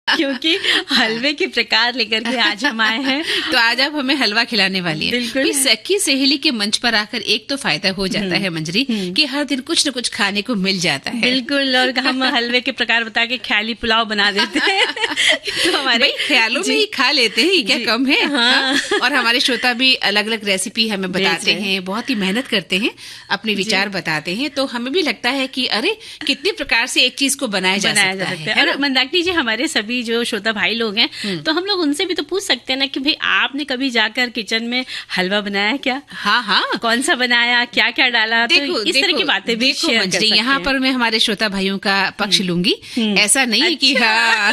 क्योंकि हलवे के प्रकार लेकर के आज हम आए हैं। तो आज आप हमें हलवा खिलाने वाली हैं। बिल्कुल। सखी सहेली के मंच पर आकर एक तो फायदा हो जाता है मंजरी कि हर दिन कुछ न कुछ खाने को मिल जाता है। बिल्कुल। और हम हलवे के प्रकार बता के ख्याली पुलाव बना देते हैं तो हमारे ख्यालों में ही खा लेते हैं, क्या कम है। हाँ। और हमारे श्रोता भी अलग अलग रेसिपी हमें बताते हैं, बहुत ही मेहनत करते हैं, अपने विचार बताते हैं। तो हमें भी लगता है कि अरे कितने प्रकार से एक चीज को बनाया जा सकता है। और मंदाकिनी जी, हमारे सभी जो श्रोता भाई लोग हैं तो हम लोग उनसे भी तो पूछ सकते हैं ना कि भाई आपने कभी जाकर किचन में हलवा बनाया क्या? हाँ हाँ, कौन सा बनाया, क्या क्या डाला? देखो, तो इस तरह की बातें भी शेयर कर सकते हैं। यहाँ पर मैं हमारे श्रोता भाइयों का पक्ष लूंगी। ऐसा नहीं है कि हाँ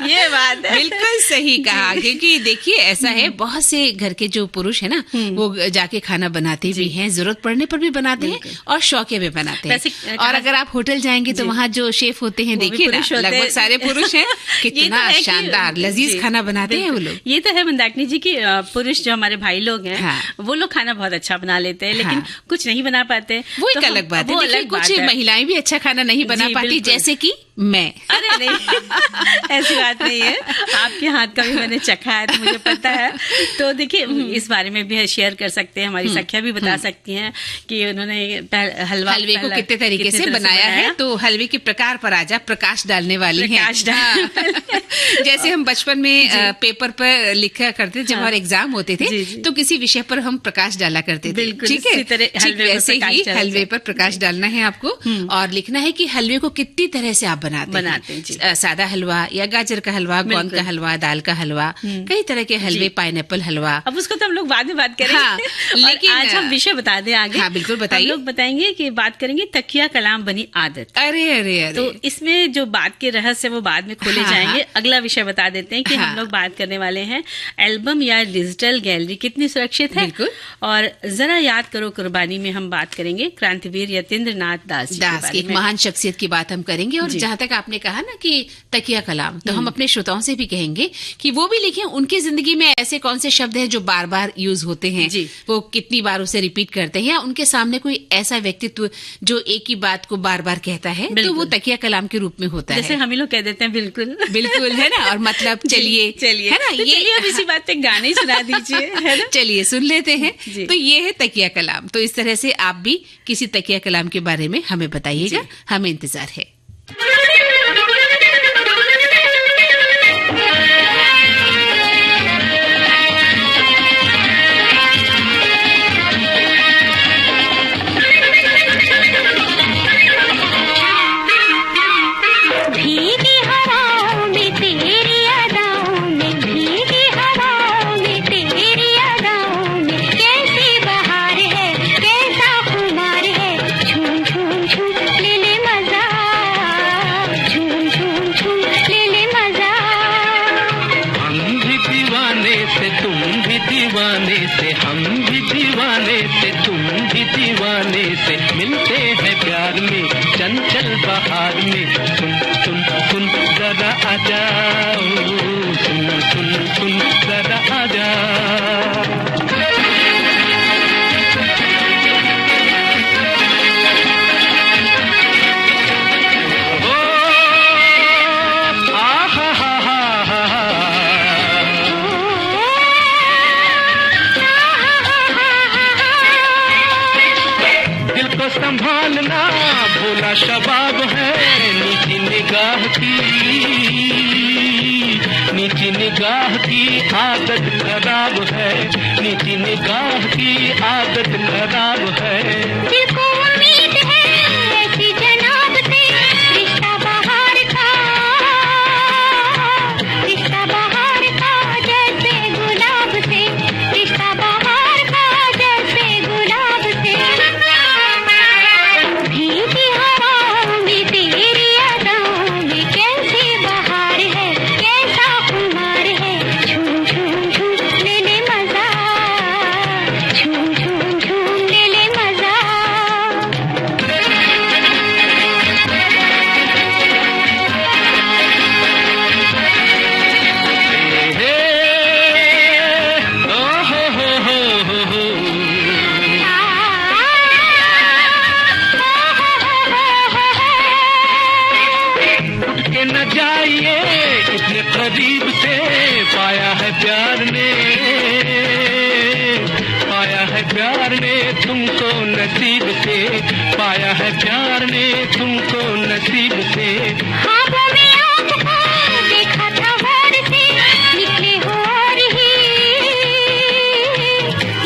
ये बात है, बिल्कुल सही कहा। क्योंकि देखिए ऐसा है, बहुत से घर के जो पुरुष है ना वो जाके खाना बनाते भी हैं, जरूरत पड़ने पर भी बनाते हैं और शौके में बनाते हैं। और अगर आप होटल जाएंगे तो वहाँ जो शेफ होते हैं, देखिए लगभग सारे पुरुष हैं, कितना शानदार लजीज खाना बनाते हैं वो लोग। ये तो है मंदाकिनी जी की पुरुष जो हमारे भाई लोग हैं, हाँ। वो लोग खाना बहुत अच्छा बना लेते हैं, लेकिन हाँ। कुछ नहीं बना पाते। वो एक अलग बात है। देखिए कुछ महिलाएं भी अच्छा खाना नहीं बना पाती, जैसे कि मैं। अरे नहीं ऐसी बात नहीं है, आपके हाथ का भी मैंने चखा है तो मुझे पता है। तो देखिए इस बारे में भी शेयर कर सकते हैं, हमारी सखिया भी बता सकती हैं कि उन्होंने हलवे को कितने तरीके से बनाया है। तो हलवे के प्रकार पर आजा प्रकाश डालने वाली है। जैसे हम बचपन में पेपर पर लिखा करते थे जब हमारे एग्जाम होते थे, तो किसी विषय पर हम प्रकाश डाला करते थे। ठीक है, वैसे ही हलवे पर प्रकाश डालना है आपको और लिखना है कि हलवे को कितनी तरह से आप बनाते हैं। सादा हलवा या गाजर का हलवा, गोंद का हलवा, दाल का हलवा, कई तरह के हलवे, पाइनएप्पल हलवा। अब उसको तो हम लोग बाद में बात करेंगे। हाँ, लेकिन आज हम विषय बता दें आगे। हाँ बिल्कुल बताइए। हम लोग बताएंगे कि बात करेंगे तकिया कलाम बनी आदत। अरे अरे अरे, तो इसमें जो बात के रहस्य वो बाद में खोले जाएंगे। अगला विषय बता देते हैं कि हम लोग बात करने वाले हैं एल्बम या डिजिटल गैलरी कितनी सुरक्षित है। और जरा याद करो कुर्बानी में हम बात करेंगे क्रांतिवीर यतीन्द्र नाथ दास की एक महान शख्सियत की बात हम करेंगे। और जहाँ तक आपने कहा ना कि तकिया कलाम, तो हम अपने श्रोताओं से भी कहेंगे कि वो भी लिखें उनकी जिंदगी में ऐसे कौन से शब्द हैं जो बार बार यूज होते हैं, वो कितनी बार उसे रिपीट करते हैं, या उनके सामने कोई ऐसा व्यक्तित्व जो एक ही बात को बार बार कहता है, तो वो तकिया कलाम के रूप में होता है। जैसे हम ही लोग कह देते हैं बिल्कुल बिल्कुल, है ना। और मतलब चलिए है ना, ये अब इसी बात पे गाने सुना दीजिए, है ना। चलिए सुन लेते हैं। तो ये है तकिया कलाम। तो इस तरह से आप भी किसी तकिया कलाम के बारे में हमें बताइएगा, हमें इंतजार है। बहार में सुन सुन सुन जरा आ जाओ, सुन सुन सुन जरा आ जाओ। संभालना भोला शबाब है, नीची निगाह की आदत खराब है, नीची निगाह की आदत खराब है। दिल को उम्मीद है ऐसी जनाब से, रिश्ता बहार का जैसे गुलाब से, रिश्ता बहार का जैसे गुलाब से। करीब से पाया है प्यार ने, पाया है प्यार ने तुमको नसीब से, पाया है प्यार ने तुमको नसीब से। ख्वाबों में आपको देखा था और से, निकले हो और ही,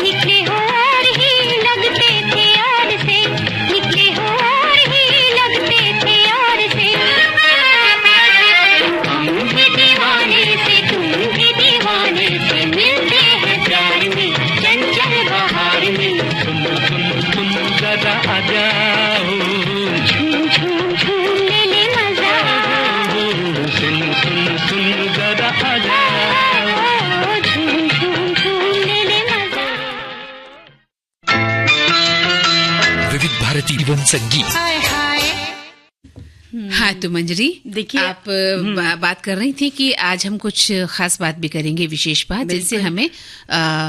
निकले हो और ही लगते थे और से, निकले हो और ही लगते थे और से। हम भी दीवाने से तुम भी दीवाने से मिलते हैं प्यार में, चंचल बहार में। तुम जरा आ जाओ, झूम झूम झूम ले ले मजा, सुन जरा आ जाओ, झूम झूम झूम ले ले मजा। विविध भारती वन संगीत। हाँ तो मंजरी, देखिए, आप बात कर रही थी कि आज हम कुछ खास बात भी करेंगे, विशेष बात, जिससे हमें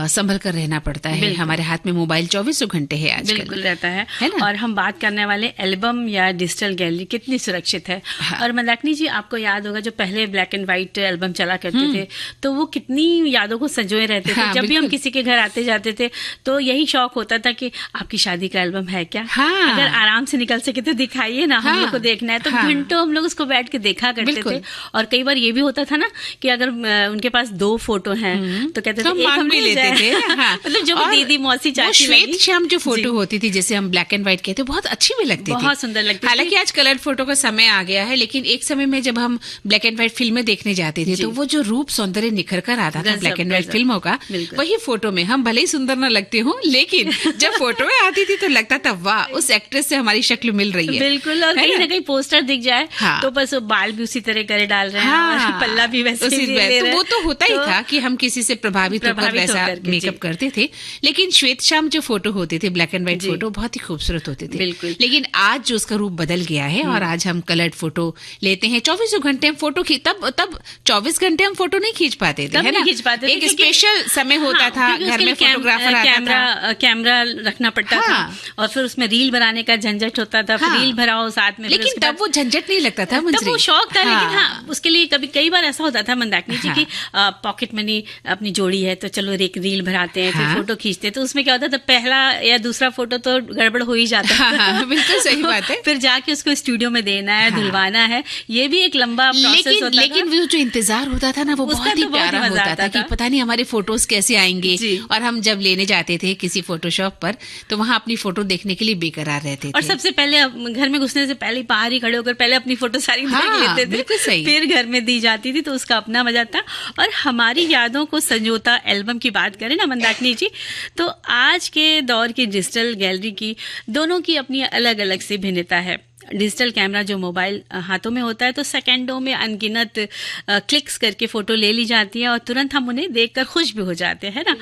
संभल कर रहना पड़ता है। हमारे हाथ में मोबाइल 24 घंटे है आजकल, बिल्कुल रहता है ना? और हम बात करने वाले एल्बम या डिजिटल गैलरी कितनी सुरक्षित है। हाँ। और मंदाकिनी जी, आपको याद होगा जो पहले ब्लैक एंड व्हाइट एल्बम चला करते थे, तो वो कितनी यादों को संजोए रहते थे। हाँ, जब भी हम बिल्कुल। किसी के घर आते जाते थे तो यही शौक होता था कि आपकी शादी का एल्बम है क्या? हाँ। अगर आराम से निकल सके तो दिखाइए ना, हम हाँ। लोग को देखना है। तो हाँ। घंटों हम लोग उसको बैठ के देखा करते बिल्कुल। थे। और कई बार ये भी होता था ना कि अगर उनके पास 2 फोटो हैं तो कहते थे तो एक मांग हम भी ले लेते जाए। थे। हाँ। मतलब जो और दीदी मौसी वो चाची श्वेत लगी। श्याम जो फोटो जी। होती थी, जैसे हम ब्लैक एंड व्हाइट कहते, बहुत अच्छी भी लगती थी, बहुत सुंदर लगती थी। हालांकि आज कलर फोटो का समय आ गया है, लेकिन एक समय में जब हम ब्लैक एंड व्हाइट फिल्में देखने जाते थे तो वो जो रूप सौंदर्य निखर कर आता था गजब, ब्लैक एंड व्हाइट गजब। फिल्मों का, बिल्कुल। वही फोटो में हम भले ही सुंदर न लगते हो, लेकिन जब फोटो में आती थी तो लगता था वाह, उस एक्ट्रेस से हमारी शक्ल मिल रही है। बिल्कुल। और कहीं ना कहीं पोस्टर दिख जाए हाँ। तो बस वो बाल भी उसी तरह करे डाल रहे हैं, हाँ। और पल्ला भी वैसे उसी ही ले रहे तो हैं। वो तो होता ही तो था कि हम किसी से प्रभावित होकर वैसा होकर के, मेकअप जी। करते थे। लेकिन श्वेत श्याम जो फोटो होते थे, ब्लैक एंड व्हाइट जी। फोटो, बहुत ही खूबसूरत होते थे। बिल्कुल। लेकिन आज जो उसका रूप बदल गया है और आज हम कलर्ड फोटो लेते हैं। 24 घंटे हम फोटो तब 24 घंटे हम फोटो नहीं खींच पाते थे, तब है ना? नहीं खींच पाते थे, एक क्योंकि- स्पेशल समय होता हाँ, था, क्योंकि घर उसके में लिए फोटोग्राफर आता था। कैमरा रखना पड़ता था, हाँ। और फिर उसमें रील बनाने का झंझट होता था। फिर हाँ। रील भराओ साथ में, फिर लेकिन उसके तब बाद- वो झंझट नहीं लगता था तब मंजरी। वो शौक था। लेकिन हाँ, उसके लिए कई बार ऐसा होता था मंदाकिनी जी हाँ। की पॉकेट मनी अपनी जोड़ी है तो चलो एक रील भराते हैं, हाँ। फिर फोटो खींचते हैं। तो उसमें क्या होता था, पहला या दूसरा फोटो तो गड़बड़ हो ही जाता हाँ, था। हाँ, बिल्कुल सही बात है। फिर जाके उसको स्टूडियो में देना है, हाँ। धुलवाना है, ये भी एक लंबा प्रोसेस होता लेकिन था। वो जो इंतजार होता था ना, वो उसका बहुत ही तो बहुत ही प्यारा मजा होता आता था कि था। पता नहीं हमारे फोटोज कैसे आएंगे। जी। और हम जब लेने जाते थे किसी फोटोशॉप पर, तो वहाँ अपनी फोटो देखने के लिए बेकरार रहते थे। और सबसे पहले घर में घुसने से पहले बाहर ही खड़े होकर पहले अपनी फोटो सारी देख हाँ, लेते थे, बिल्कुल सही। फिर घर में दी जाती थी, तो उसका अपना मजा था। और हमारी यादों को संजोता एल्बम की बात करें ना मंदाकिनी जी, तो आज के दौर की डिजिटल गैलरी की दोनों की अपनी अलग अलग सी भिन्नता है। डिजिटल कैमरा जो मोबाइल हाथों में होता है तो सेकंडों में अनगिनत क्लिक्स करके फोटो ले ली जाती है और तुरंत हम उन्हें देखकर खुश भी हो जाते हैं ना।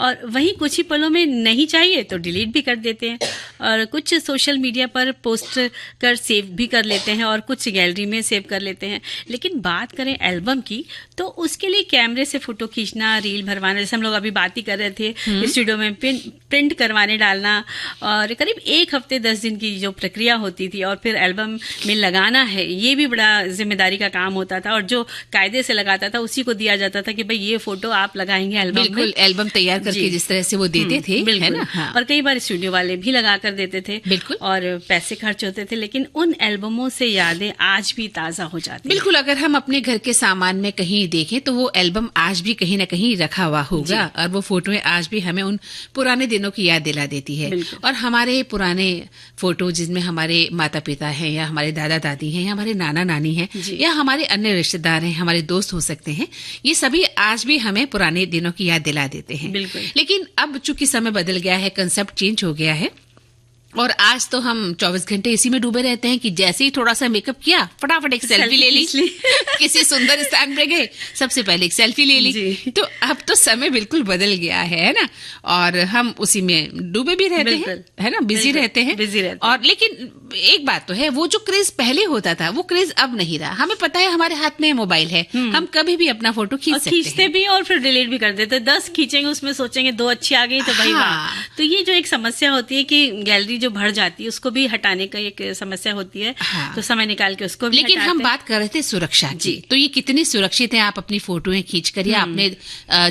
और वहीं कुछ ही पलों में नहीं चाहिए तो डिलीट भी कर देते हैं, और कुछ सोशल मीडिया पर पोस्ट कर सेव भी कर लेते हैं, और कुछ गैलरी में सेव कर लेते हैं। लेकिन बात करें एल्बम की, तो उसके लिए कैमरे से फोटो खींचना, रील भरवाना, जैसे हम लोग अभी बात ही कर रहे थे, स्टूडियो में प्रिंट करवाने डालना, और करीब 1 हफ्ते 10 दिन की जो प्रक्रिया होती थी, और फिर एल्बम में लगाना है, ये भी बड़ा जिम्मेदारी का काम होता था। और जो कायदे से लगाता था उसी को दिया जाता था कि भाई ये फोटो आप लगाएंगे एल्बम में। बिल्कुल, एल्बम तैयार करके जिस तरह से वो देते थे, है ना? हाँ। और कई बार स्टूडियो वाले भी लगा कर देते थे, बिल्कुल। और पैसे खर्च होते थे, लेकिन उन एल्बमों से यादें आज भी ताजा हो जाती हैं। बिल्कुल, अगर हम अपने घर के सामान में कहीं देखें तो वो एल्बम आज भी कहीं ना कहीं रखा हुआ होगा, और वो फोटोएं आज भी हमें उन पुराने दिनों की याद दिला देती है। बिल्कुल। और हमारे पुराने फोटो जिसमें हमारे माता पिता हैं, या हमारे दादा दादी हैं, या हमारे नाना नानी हैं, जी। या हमारे अन्य रिश्तेदार हैं, हमारे दोस्त हो सकते हैं, ये सभी आज भी हमें पुराने दिनों की याद दिला देते हैं। बिल्कुल। लेकिन अब चूंकि समय बदल गया है, कंसेप्ट चेंज हो गया है, और आज तो हम 24 घंटे इसी में डूबे रहते हैं कि जैसे ही थोड़ा सा मेकअप किया, फटाफट एक सेल्फी ले ली। किसी सुंदर स्थान पे गए, सबसे पहले एक सेल्फी ले ली। जी। तो अब तो समय बिल्कुल बदल गया है ना? और हम उसी में डूबे भी रहते हैं, है ना? बिजी बिल्कुल, रहते हैं। बिजी रहते हैं। और लेकिन एक बात तो है, वो जो क्रेज पहले होता था वो क्रेज अब नहीं रहा। हमें पता है हमारे हाथ में मोबाइल है, हम कभी भी अपना फोटो खींच सकते खींचते हैं। भी और फिर डिलीट भी कर देते। 10 खींचेंगे, उसमें सोचेंगे 2 अच्छी आ गई तो भाई हाँ। वाह। तो ये जो एक समस्या होती है कि गैलरी जो बढ़ जाती है उसको भी हटाने का एक समस्या होती है। हाँ। तो समय निकाल के उसको भी लेकिन हटाते हम हैं। बात कर रहे थे सुरक्षा की, तो ये कितनी सुरक्षित है? आप अपनी फोटोएं खींच कर या अपने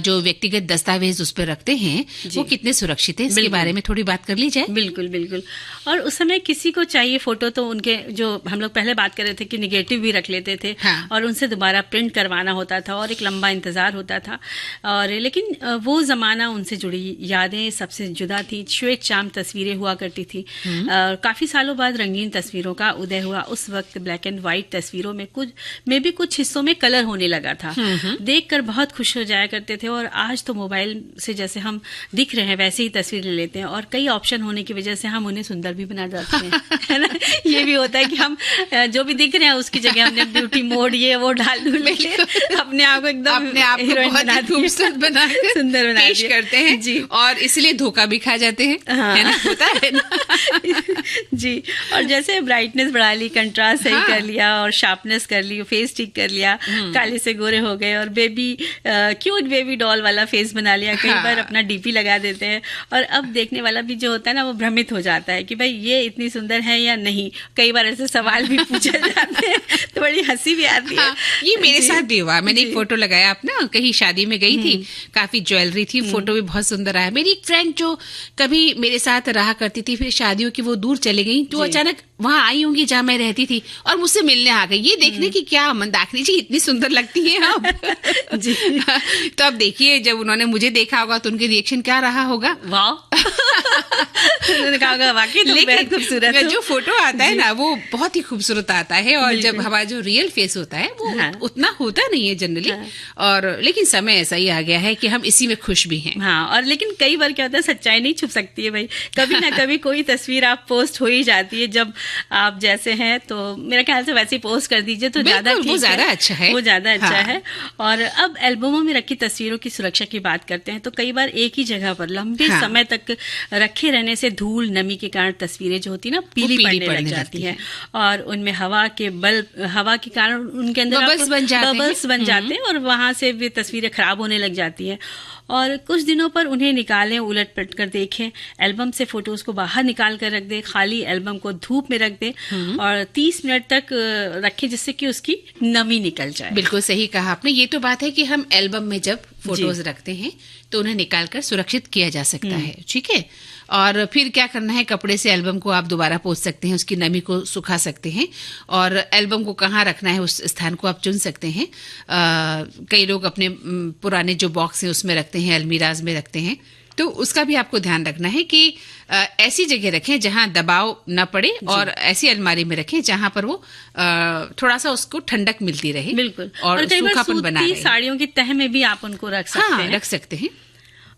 जो व्यक्तिगत दस्तावेज उस पर रखते हैं वो कितने सुरक्षित है, इसके बारे में थोड़ी बात कर ली जाए। बिल्कुल बिल्कुल। और उस समय किसी को चाहिए फोटो तो उनके जो हम लोग पहले बात कर रहे थे कि निगेटिव भी रख लेते थे। हाँ। और उनसे दोबारा प्रिंट करवाना होता था और एक लंबा इंतजार होता था। और लेकिन वो जमाना, उनसे जुड़ी यादें सबसे जुदा थी। श्वेत शाम तस्वीरें हुआ करती थी। काफी सालों बाद रंगीन तस्वीरों का उदय हुआ। उस वक्त ब्लैक एंड व्हाइट तस्वीरों में कुछ हिस्सों में कलर होने लगा था। देखकर बहुत खुश हो जाया करते थे। और आज तो मोबाइल से जैसे हम दिख रहे हैं वैसे ही तस्वीर ले लेते हैं, और कई ऑप्शन होने की वजह से हम उन्हें सुंदर भी बना जाते हैं, है ना। ये भी होता है कि हम जो भी दिख रहे हैं उसकी जगह हमने ब्यूटी मोड ये वो डाल दूं अपने आप को एकदम हीरोइन बना खूबसूरत बना सुंदर बना पेश करते हैं जी। और इसलिए धोखा भी खा जाते हैं, है ना, होता है ना। जी। और जैसे ब्राइटनेस बढ़ा ली, कंट्रास्ट सही कर लिया और शार्पनेस कर ली, फेस ठीक कर लिया, काले से गोरे हो गए और क्यूट बेबी डॉल वाला फेस बना लिया। कई बार अपना डीपी लगा देते हैं और अब देखने वाला भी जो होता है ना वो भ्रमित हो जाता है कि भाई ये इतनी सुंदर है या नहीं। कई बार ऐसे सवाल भी पूछे जाते हैं तो बड़ी हंसी भी आती है। ये मेरे साथ भी हुआ। मैंने एक फोटो लगाया अपना, कहीं शादी में गई थी, काफी ज्वेलरी थी, फोटो भी बहुत सुंदर आया। मेरी एक फ्रेंड जो कभी मेरे साथ रहा करती थी, फिर शादियों की वो दूर चली गई, तो अचानक वहां आई होंगी जहां मैं रहती थी और मुझसे मिलने आ गई। ये देखने की क्या मंदाकिनी जी इतनी सुंदर लगती है आप। जी। तो अब देखिए जब उन्होंने मुझे देखा होगा तो उनके रिएक्शन क्या रहा होगा। वाह। उन्होंने कहा होगा वाकई तुम बेहद खूबसूरत हो। जो फोटो आता है ना वो बहुत ही खूबसूरत आता है, और जब हमारा जो रियल फेस होता है वो उतना होता नहीं है जनरली। और लेकिन समय ऐसा ही आ गया है कि हम इसी में खुश भी हैं। हाँ। और लेकिन कई बार क्या होता है, सच्चाई नहीं छुप सकती है भाई। कभी ना कभी कोई तस्वीर आप पोस्ट हो ही जाती है। जब आप जैसे हैं तो मेरे ख्याल से वैसे ही पोस्ट कर दीजिए तो ज्यादा ठीक है, वो ज्यादा अच्छा है, वो ज्यादा अच्छा है। और अब एल्बमों में रखी तस्वीरों की सुरक्षा की बात करते हैं तो कई बार एक ही जगह पर लंबे समय तक रखे रहने से धूल नमी के कारण तस्वीरें जो होती है ना पीली पड़ने लग जाती है। और उनमें हवा के कारण उनके अंदर बबल्स बन जाते हैं और वहां से भी तस्वीरें खराब होने लग जाती हैं। और कुछ दिनों पर उन्हें निकालें, उलट पलट कर देखें। एल्बम से फोटोज को बाहर निकाल कर रख दें, खाली एल्बम को धूप में रख दें और 30 मिनट तक रखें जिससे कि उसकी नमी निकल जाए। बिल्कुल सही कहा आपने। ये तो बात है कि हम एल्बम में जब फोटोज रखते हैं तो उन्हें निकाल कर सुरक्षित किया जा सकता है, ठीक है। और फिर क्या करना है, कपड़े से एल्बम को आप दोबारा पोंछ सकते हैं, उसकी नमी को सुखा सकते हैं और एल्बम को कहाँ रखना है उस स्थान को आप चुन सकते हैं। कई लोग अपने पुराने जो बॉक्स हैं उसमें रखते हैं, अलमीराज में रखते हैं, तो उसका भी आपको ध्यान रखना है कि ऐसी जगह रखें जहां दबाव न पड़े और ऐसी अलमारी में रखें जहां पर वो थोड़ा सा उसको ठंडक मिलती रहे। बिल्कुल। और सूखापन बना रहे। साड़ियों की तह में भी आप उनको रख सकते हैं। रख सकते हैं।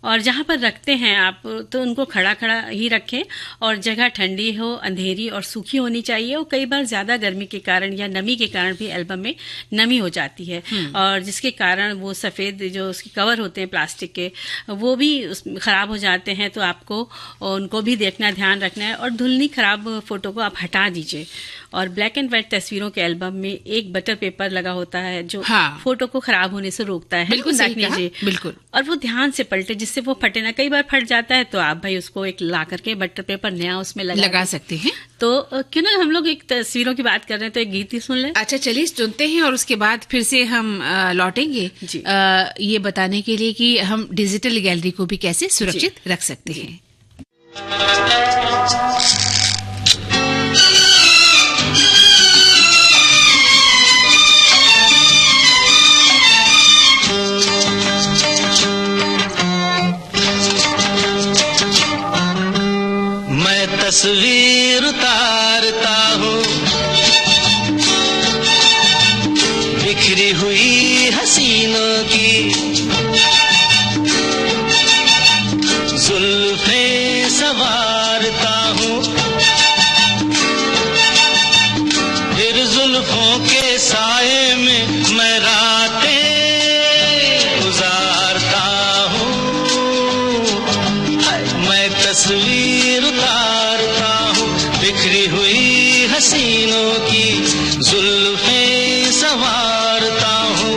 और जहाँ पर रखते हैं आप तो उनको खड़ा खड़ा ही रखें और जगह ठंडी हो, अंधेरी और सूखी होनी चाहिए। और कई बार ज्यादा गर्मी के कारण या नमी के कारण भी एल्बम में नमी हो जाती है और जिसके कारण वो सफेद जो उसके कवर होते हैं प्लास्टिक के वो भी खराब हो जाते हैं। तो आपको उनको भी देखना, ध्यान रखना है। और धुलनी खराब फोटो को आप हटा दीजिए। और ब्लैक एंड व्हाइट तस्वीरों के एल्बम में एक बटर पेपर लगा होता है जो फोटो को खराब होने से रोकता है। बिल्कुल सही कहा, बिल्कुल। और वो ध्यान से पलटे जिससे वो फटे ना। कई बार फट जाता है तो आप भाई उसको एक ला करके बटर पेपर नया उसमें लगा सकते हैं। तो क्यों ना हम लोग एक तस्वीरों की बात कर रहे हैं तो एक गीत ही सुन लें। अच्छा चलिए सुनते हैं और उसके बाद फिर से हम लौटेंगे ये बताने के लिए कि हम डिजिटल गैलरी को भी कैसे सुरक्षित रख सकते हैं। तस्वीर उतारता हूँ बिखरी हुई हसीनों की, जुल्फें संवारता हूँ फिर जुल्फों के साए में मैं रातें गुजारता हूँ। मैं तस्वीर उतारता हूँ बिखरी हुई हसीनों की, जुल्फें संवारता हूँ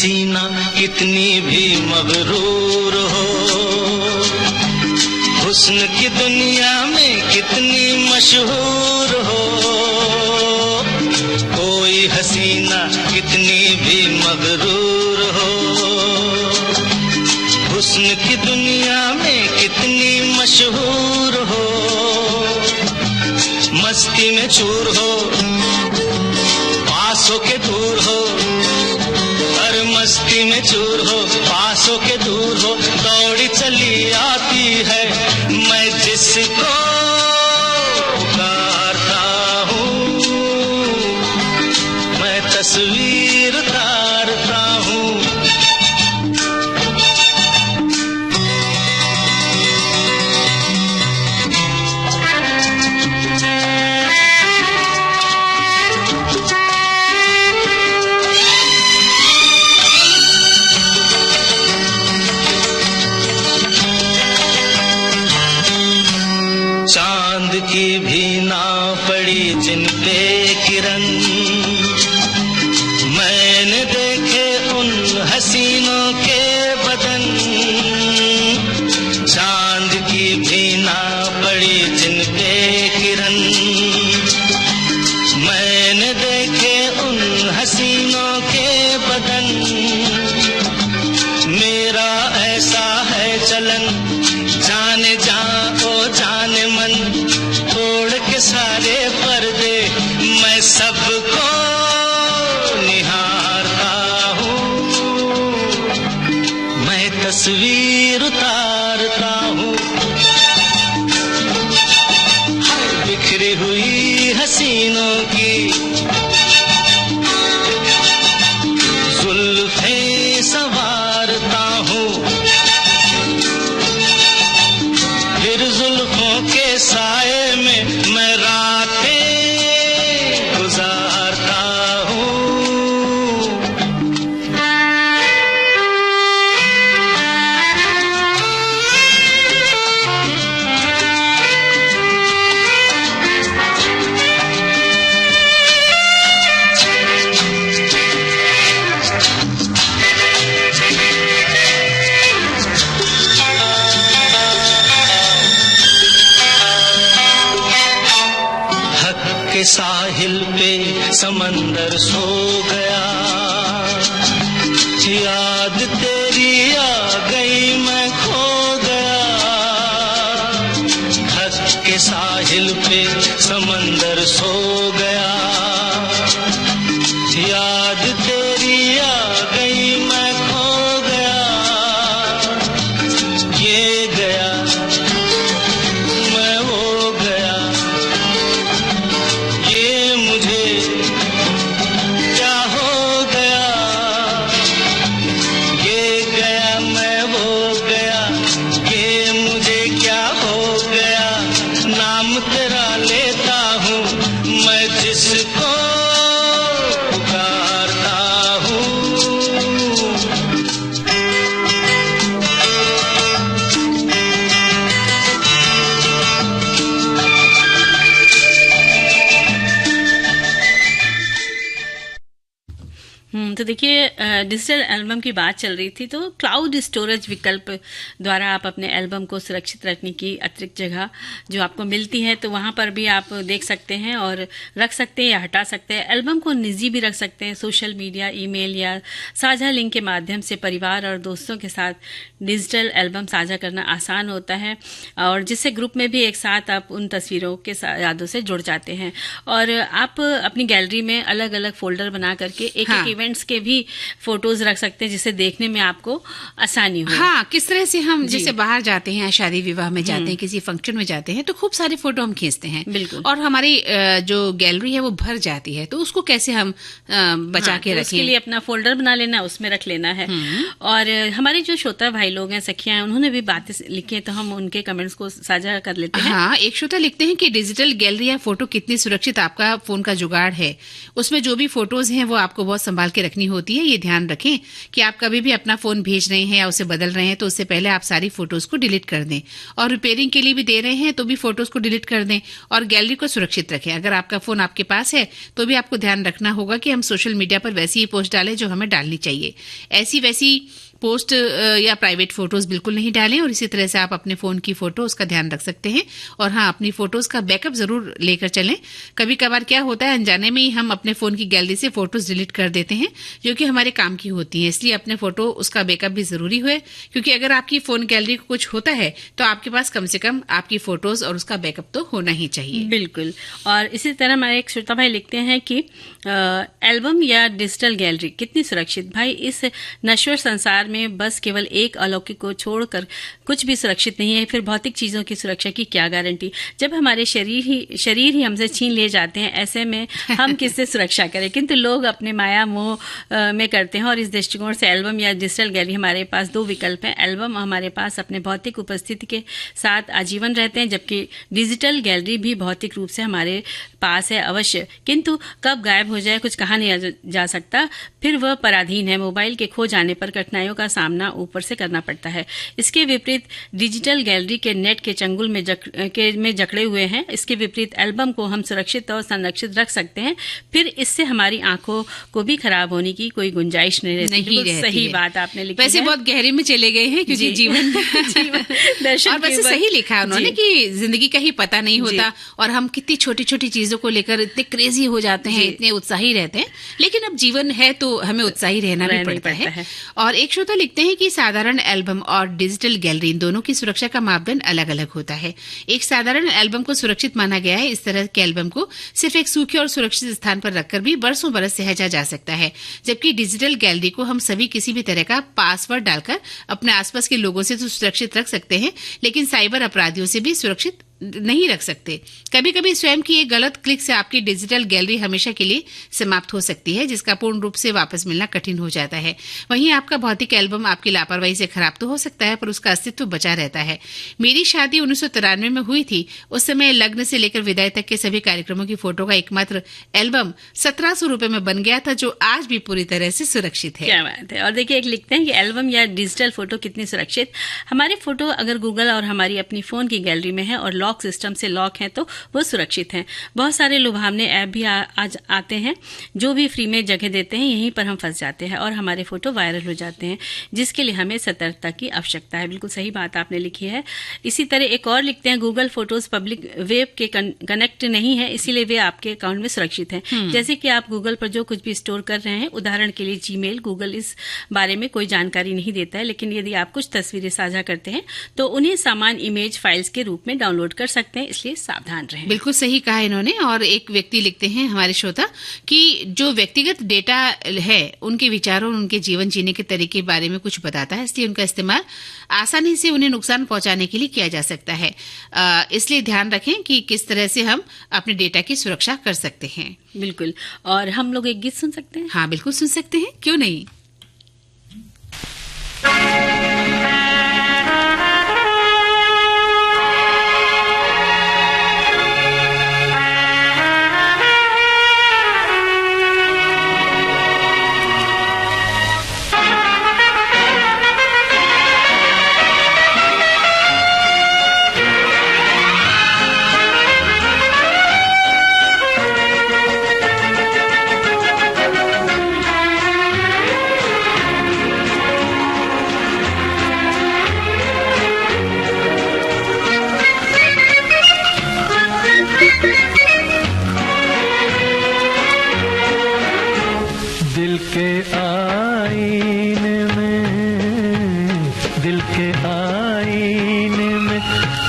हसीना कितनी भी मगरूर हो, हुस्न की दुनिया में कितनी मशहूर हो, कोई हसीना कितनी भी मगरूर हो, हुस्न की दुनिया में कितनी मशहूर हो, मस्ती में चूर हो, पास हो के दूर हो, अरे मस्ती में चूर हो, पास हो के दूर हो, दौड़ी चली आती है मैं जिसको पुकारता हूँ, मैं तस्वीर उतारता हूँ। चांद की भी ना पड़ी जिन पे किरण, मैंने देखे उन हसीनों के बदन, चांद की भी ना पड़ी जिन पे किरण, मैंने देखे उन हसीनों के बदन, मेरा ऐसा है चलन जाने जा ओ जाने मन, तोड़ के सारे पर्दे मैं सबको निहारता हूँ, मैं तस्वीर उतारता हूँ। बिखरी हुई हसीनों की जुल्फें संवारता हूँ, फिर जुल्फों के साए में मैं रातें गुजारता हूँ। के साहिल पे समंदर सो गया, याद तेरी आ गई मैं खो गया, हक के साहिल पे समंदर सो गया, याद तेरी आ गई मैं खो गया, ये गया मैं वो गया, ये मुझे क्या हो गया, ये गया मैं वो गया, ये मुझे क्या हो गया, नाम तेरा लेता हूँ मैं जिसको पुकारता हूँ। तो देखिए, डिजिटल एल्बम की बात चल रही थी, तो क्लाउड स्टोरेज विकल्प द्वारा आप अपने एल्बम को सुरक्षित रखने की अतिरिक्त जगह जो आपको मिलती है, तो वहाँ पर भी आप देख सकते हैं और रख सकते हैं या हटा सकते हैं। एल्बम को निजी भी रख सकते हैं, सोशल मीडिया, ईमेल या साझा लिंक के माध्यम से परिवार और दोस्तों के साथ डिजिटल एल्बम साझा करना आसान होता है, और जिससे ग्रुप में भी एक साथ आप उन तस्वीरों के यादों से जुड़ जाते हैं। और आप अपनी गैलरी में अलग अलग फोल्डर बना करके एक इवेंट्स के भी फोटोज रख सकते हैं, जिससे देखने में आपको आसानी हो। हाँ, किस तरह से हम जैसे बाहर जाते हैं, शादी विवाह में जाते हैं, किसी फंक्शन में जाते हैं, तो खूब सारे फोटो हम खींचते हैं, बिल्कुल, और हमारी जो गैलरी है वो भर जाती है, तो उसको कैसे हम बचा के रखें? उसके लिए अपना फोल्डर बना लेना, उसमें रख लेना है। और हमारे जो श्रोता भाई लोग हैं, सखियां हैं, उन्होंने भी बातें लिखी है, तो हम उनके कमेंट्स को साझा कर लेते हैं। हाँ, एक श्रोता लिखते हैं कि डिजिटल गैलरी या फोटो कितनी सुरक्षित आपका फोन का जुगाड़ है, उसमें जो भी फोटोज हैं वो आपको बहुत संभाल के रखनी रखनी होती है, ये ध्यान रखें कि आप कभी भी अपना फोन भेज रहे हैं या उसे बदल रहे हैं तो उससे पहले आप सारी फोटोज को डिलीट कर दें, और रिपेयरिंग के लिए भी दे रहे हैं तो भी फोटोज को डिलीट कर दें, और गैलरी को सुरक्षित रखें। अगर आपका फोन आपके पास है तो भी आपको ध्यान रखना होगा कि हम सोशल मीडिया पर वैसी ही पोस्ट डालें जो हमें डालनी चाहिए। ऐसी वैसी पोस्ट या प्राइवेट फोटोज बिल्कुल नहीं डालें, और इसी तरह से आप अपने फोन की फोटोज का ध्यान रख सकते हैं। और हाँ, अपनी फोटोज का बैकअप जरूर लेकर चलें। कभी कभार क्या होता है, अनजाने में ही हम अपने फोन की गैलरी से फोटोज डिलीट कर देते हैं जो कि हमारे काम की होती है, इसलिए अपने फोटो उसका बैकअप भी जरूरी है, क्योंकि अगर आपकी फोन गैलरी को कुछ होता है तो आपके पास कम से कम आपकी फोटोज और उसका बैकअप तो होना ही चाहिए। बिल्कुल। और इसी तरह हमारे एक श्रोता भाई लिखते हैं कि एल्बम या डिजिटल गैलरी कितनी सुरक्षित। भाई, इस नश्वर संसार में बस केवल एक अलौकिक को छोड़कर कुछ भी सुरक्षित नहीं है, फिर भौतिक चीजों की सुरक्षा की क्या गारंटी। जब हमारे शरीर ही हमसे छीन लिए जाते हैं, ऐसे में हम किससे सुरक्षा करें। किंतु लोग अपने माया मोह में करते हैं, और इस दृष्टिकोण से एल्बम या डिजिटल गैलरी हमारे पास दो विकल्प हैं। एल्बम हमारे पास अपने भौतिक उपस्थिति के साथ आजीवन रहते हैं, जबकि डिजिटल गैलरी भी भौतिक रूप से हमारे पास है अवश्य, किंतु कब गायब हो जाए कुछ कहा नहीं जा सकता, फिर वह पराधीन है। मोबाइल के खो जाने पर कठिनाइयों का सामना ऊपर से करना पड़ता है। इसके विपरीत डिजिटल गैलरी के नेट के चंगुल में जकड़े हुए हैं। इसके विपरीत एल्बम को हम सुरक्षित और संरक्षित रख सकते हैं, फिर इससे हमारी आंखों को भी खराब होने की कोई गुंजाइश नहीं रहती। सही बात आपने लिखी। वैसे बहुत गहरे में चले गए हैं, क्योंकि जीवन और वैसे सही लिखा है उन्होंने कि जिंदगी का ही पता नहीं होता, और हम कितनी छोटी छोटी चीजों को लेकर इतने क्रेजी हो जाते हैं, इतने उत्साही रहते हैं। लेकिन अब जीवन है तो हमें उत्साही रहना भी पड़ता है। और एक श्रोता लिखते हैं कि साधारण एल्बम और डिजिटल गैलरी, इन दोनों की सुरक्षा का मापदंड अलग अलग होता है। एक साधारण एल्बम को सुरक्षित माना गया है। इस तरह के एल्बम को सिर्फ एक सूखे और सुरक्षित स्थान पर रखकर भी बरसों बरस सहेजा जा सकता है, जबकि डिजिटल गैलरी को हम सभी किसी भी तरह का पासवर्ड डालकर अपने आसपास के लोगों से तो सुरक्षित रख सकते हैं, लेकिन साइबर अपराधियों से भी सुरक्षित नहीं रख सकते। कभी कभी स्वयं की एक गलत क्लिक से आपकी डिजिटल गैलरी हमेशा के लिए समाप्त हो सकती है, जिसका पूर्ण रूप से वापस मिलना कठिन हो जाता है। वहीं आपका भौतिक एल्बम आपकी लापरवाही से खराब तो हो सकता है, पर उसका अस्तित्व बचा रहता है। मेरी शादी 1993 में हुई थी। उस समय लग्न से लेकर विदाई तक के सभी कार्यक्रमों की फोटो का एकमात्र एल्बम 1700 रुपए में बन गया था, जो आज भी पूरी तरह से सुरक्षित है। क्या बात है। और देखिए, एक लिखते हैं कि एल्बम या डिजिटल फोटो कितनी सुरक्षित। हमारे फोटो अगर गूगल और हमारी अपनी फोन की गैलरी में है और लॉक सिस्टम से लॉक है तो वो सुरक्षित हैं। बहुत सारे लुभावने ऐप भी आज आते हैं जो भी फ्री में जगह देते हैं, यहीं पर हम फंस जाते हैं और हमारे फोटो वायरल हो जाते हैं, जिसके लिए हमें सतर्कता की आवश्यकता है। बिल्कुल सही बात आपने लिखी है। इसी तरह एक और लिखते हैं, गूगल फोटोज पब्लिक वेब के कनेक्ट नहीं है, इसीलिए वे आपके अकाउंट में सुरक्षित हैं। जैसे कि आप गूगल पर जो कुछ भी स्टोर कर रहे हैं, उदाहरण के लिए जीमेल, गूगल इस बारे में कोई जानकारी नहीं देता है, लेकिन यदि आप कुछ तस्वीरें साझा करते हैं तो उन्हें समान इमेज फाइल्स के रूप में डाउनलोड कर सकते हैं, इसलिए सावधान रहें। बिल्कुल सही कहा इन्होंने। और एक व्यक्ति लिखते हैं हमारे श्रोता कि जो व्यक्तिगत डेटा है उनके विचारों और उनके जीवन जीने के तरीके के बारे में कुछ बताता है, इसलिए उनका इस्तेमाल आसानी से उन्हें नुकसान पहुंचाने के लिए किया जा सकता है। इसलिए ध्यान रखें कि किस तरह से हम अपने डेटा की सुरक्षा कर सकते हैं। बिल्कुल। और हम लोग एक गीत सुन सकते हैं? हाँ, बिल्कुल सुन सकते हैं, क्यों नहीं।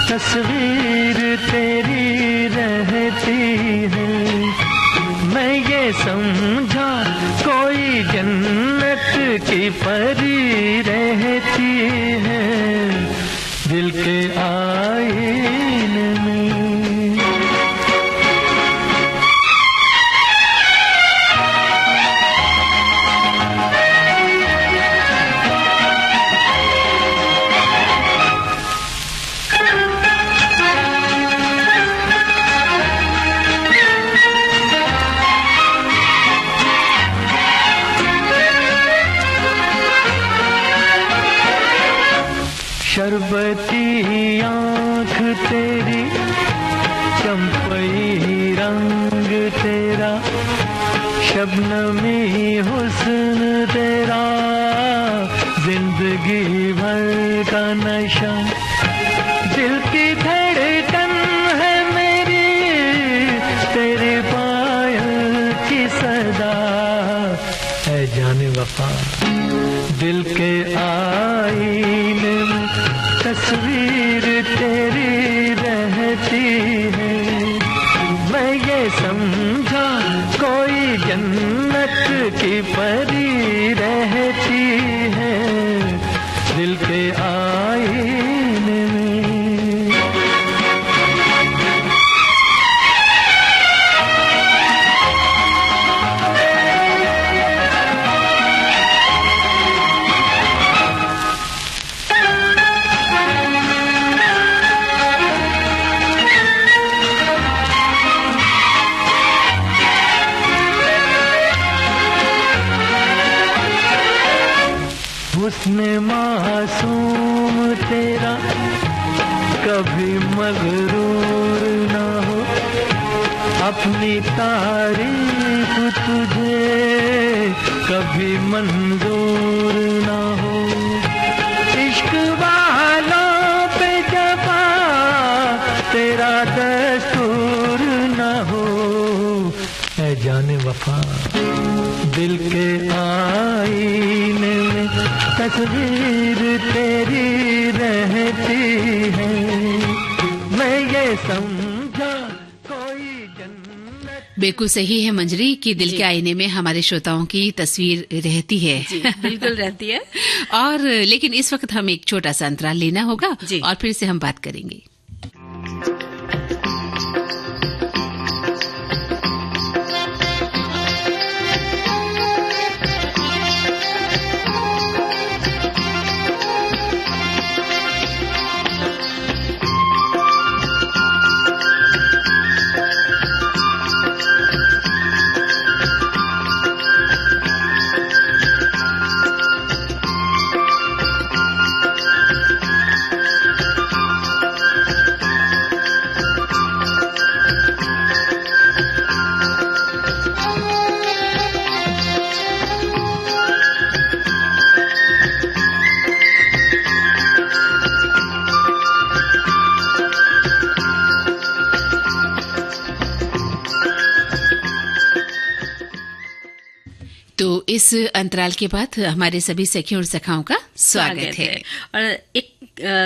तस्वीर तेरी रहती है, मैं ये समझा कोई जन्नत की परी रहती है दिल के आईने में। शबनमी हुस्न तेरा जिंदगी भर का नशा, दिल की धड़कन है मेरी तेरे पायल की सदा, है जाने वफा दिल के आईने में तस्वीर तेरी रहती है, मैं ये समझा कोई जन्नत की परी रहती है दिल के आईने में। हुस्न मासूम तेरा कभी मगरूर ना हो, अपनी तारीफ तुझे कभी मंजूर ना हो, इश्क वालों पे जफा तेरा दस्तूर ना हो, ऐ जाने वफा दिल के आईने में तस्वीर तेरी रहती है, मैं ये समझा कोई जन्नत। बिल्कुल सही है मंजरी कि दिल के आईने में हमारे श्रोताओं की तस्वीर रहती है। जी, बिल्कुल रहती है। और लेकिन इस वक्त हम एक छोटा सा अंतराल लेना होगा और फिर से हम बात करेंगे। तो इस अंतराल के बाद हमारे सभी सखियों और सखाओं का स्वागत है। और एक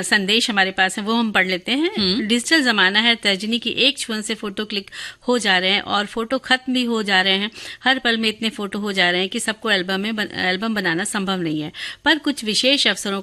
संदेश हमारे पास है, वो हम पढ़ लेते हैं। डिजिटल जमाना है, तर्जनी की एक छुअन से फोटो क्लिक हो जा रहे हैं और फोटो खत्म भी हो जा रहे हैं। हर पल में इतने फोटो हो जा रहे हैं कि सबको एल्बम बनाना संभव नहीं है, पर कुछ विशेष अवसरों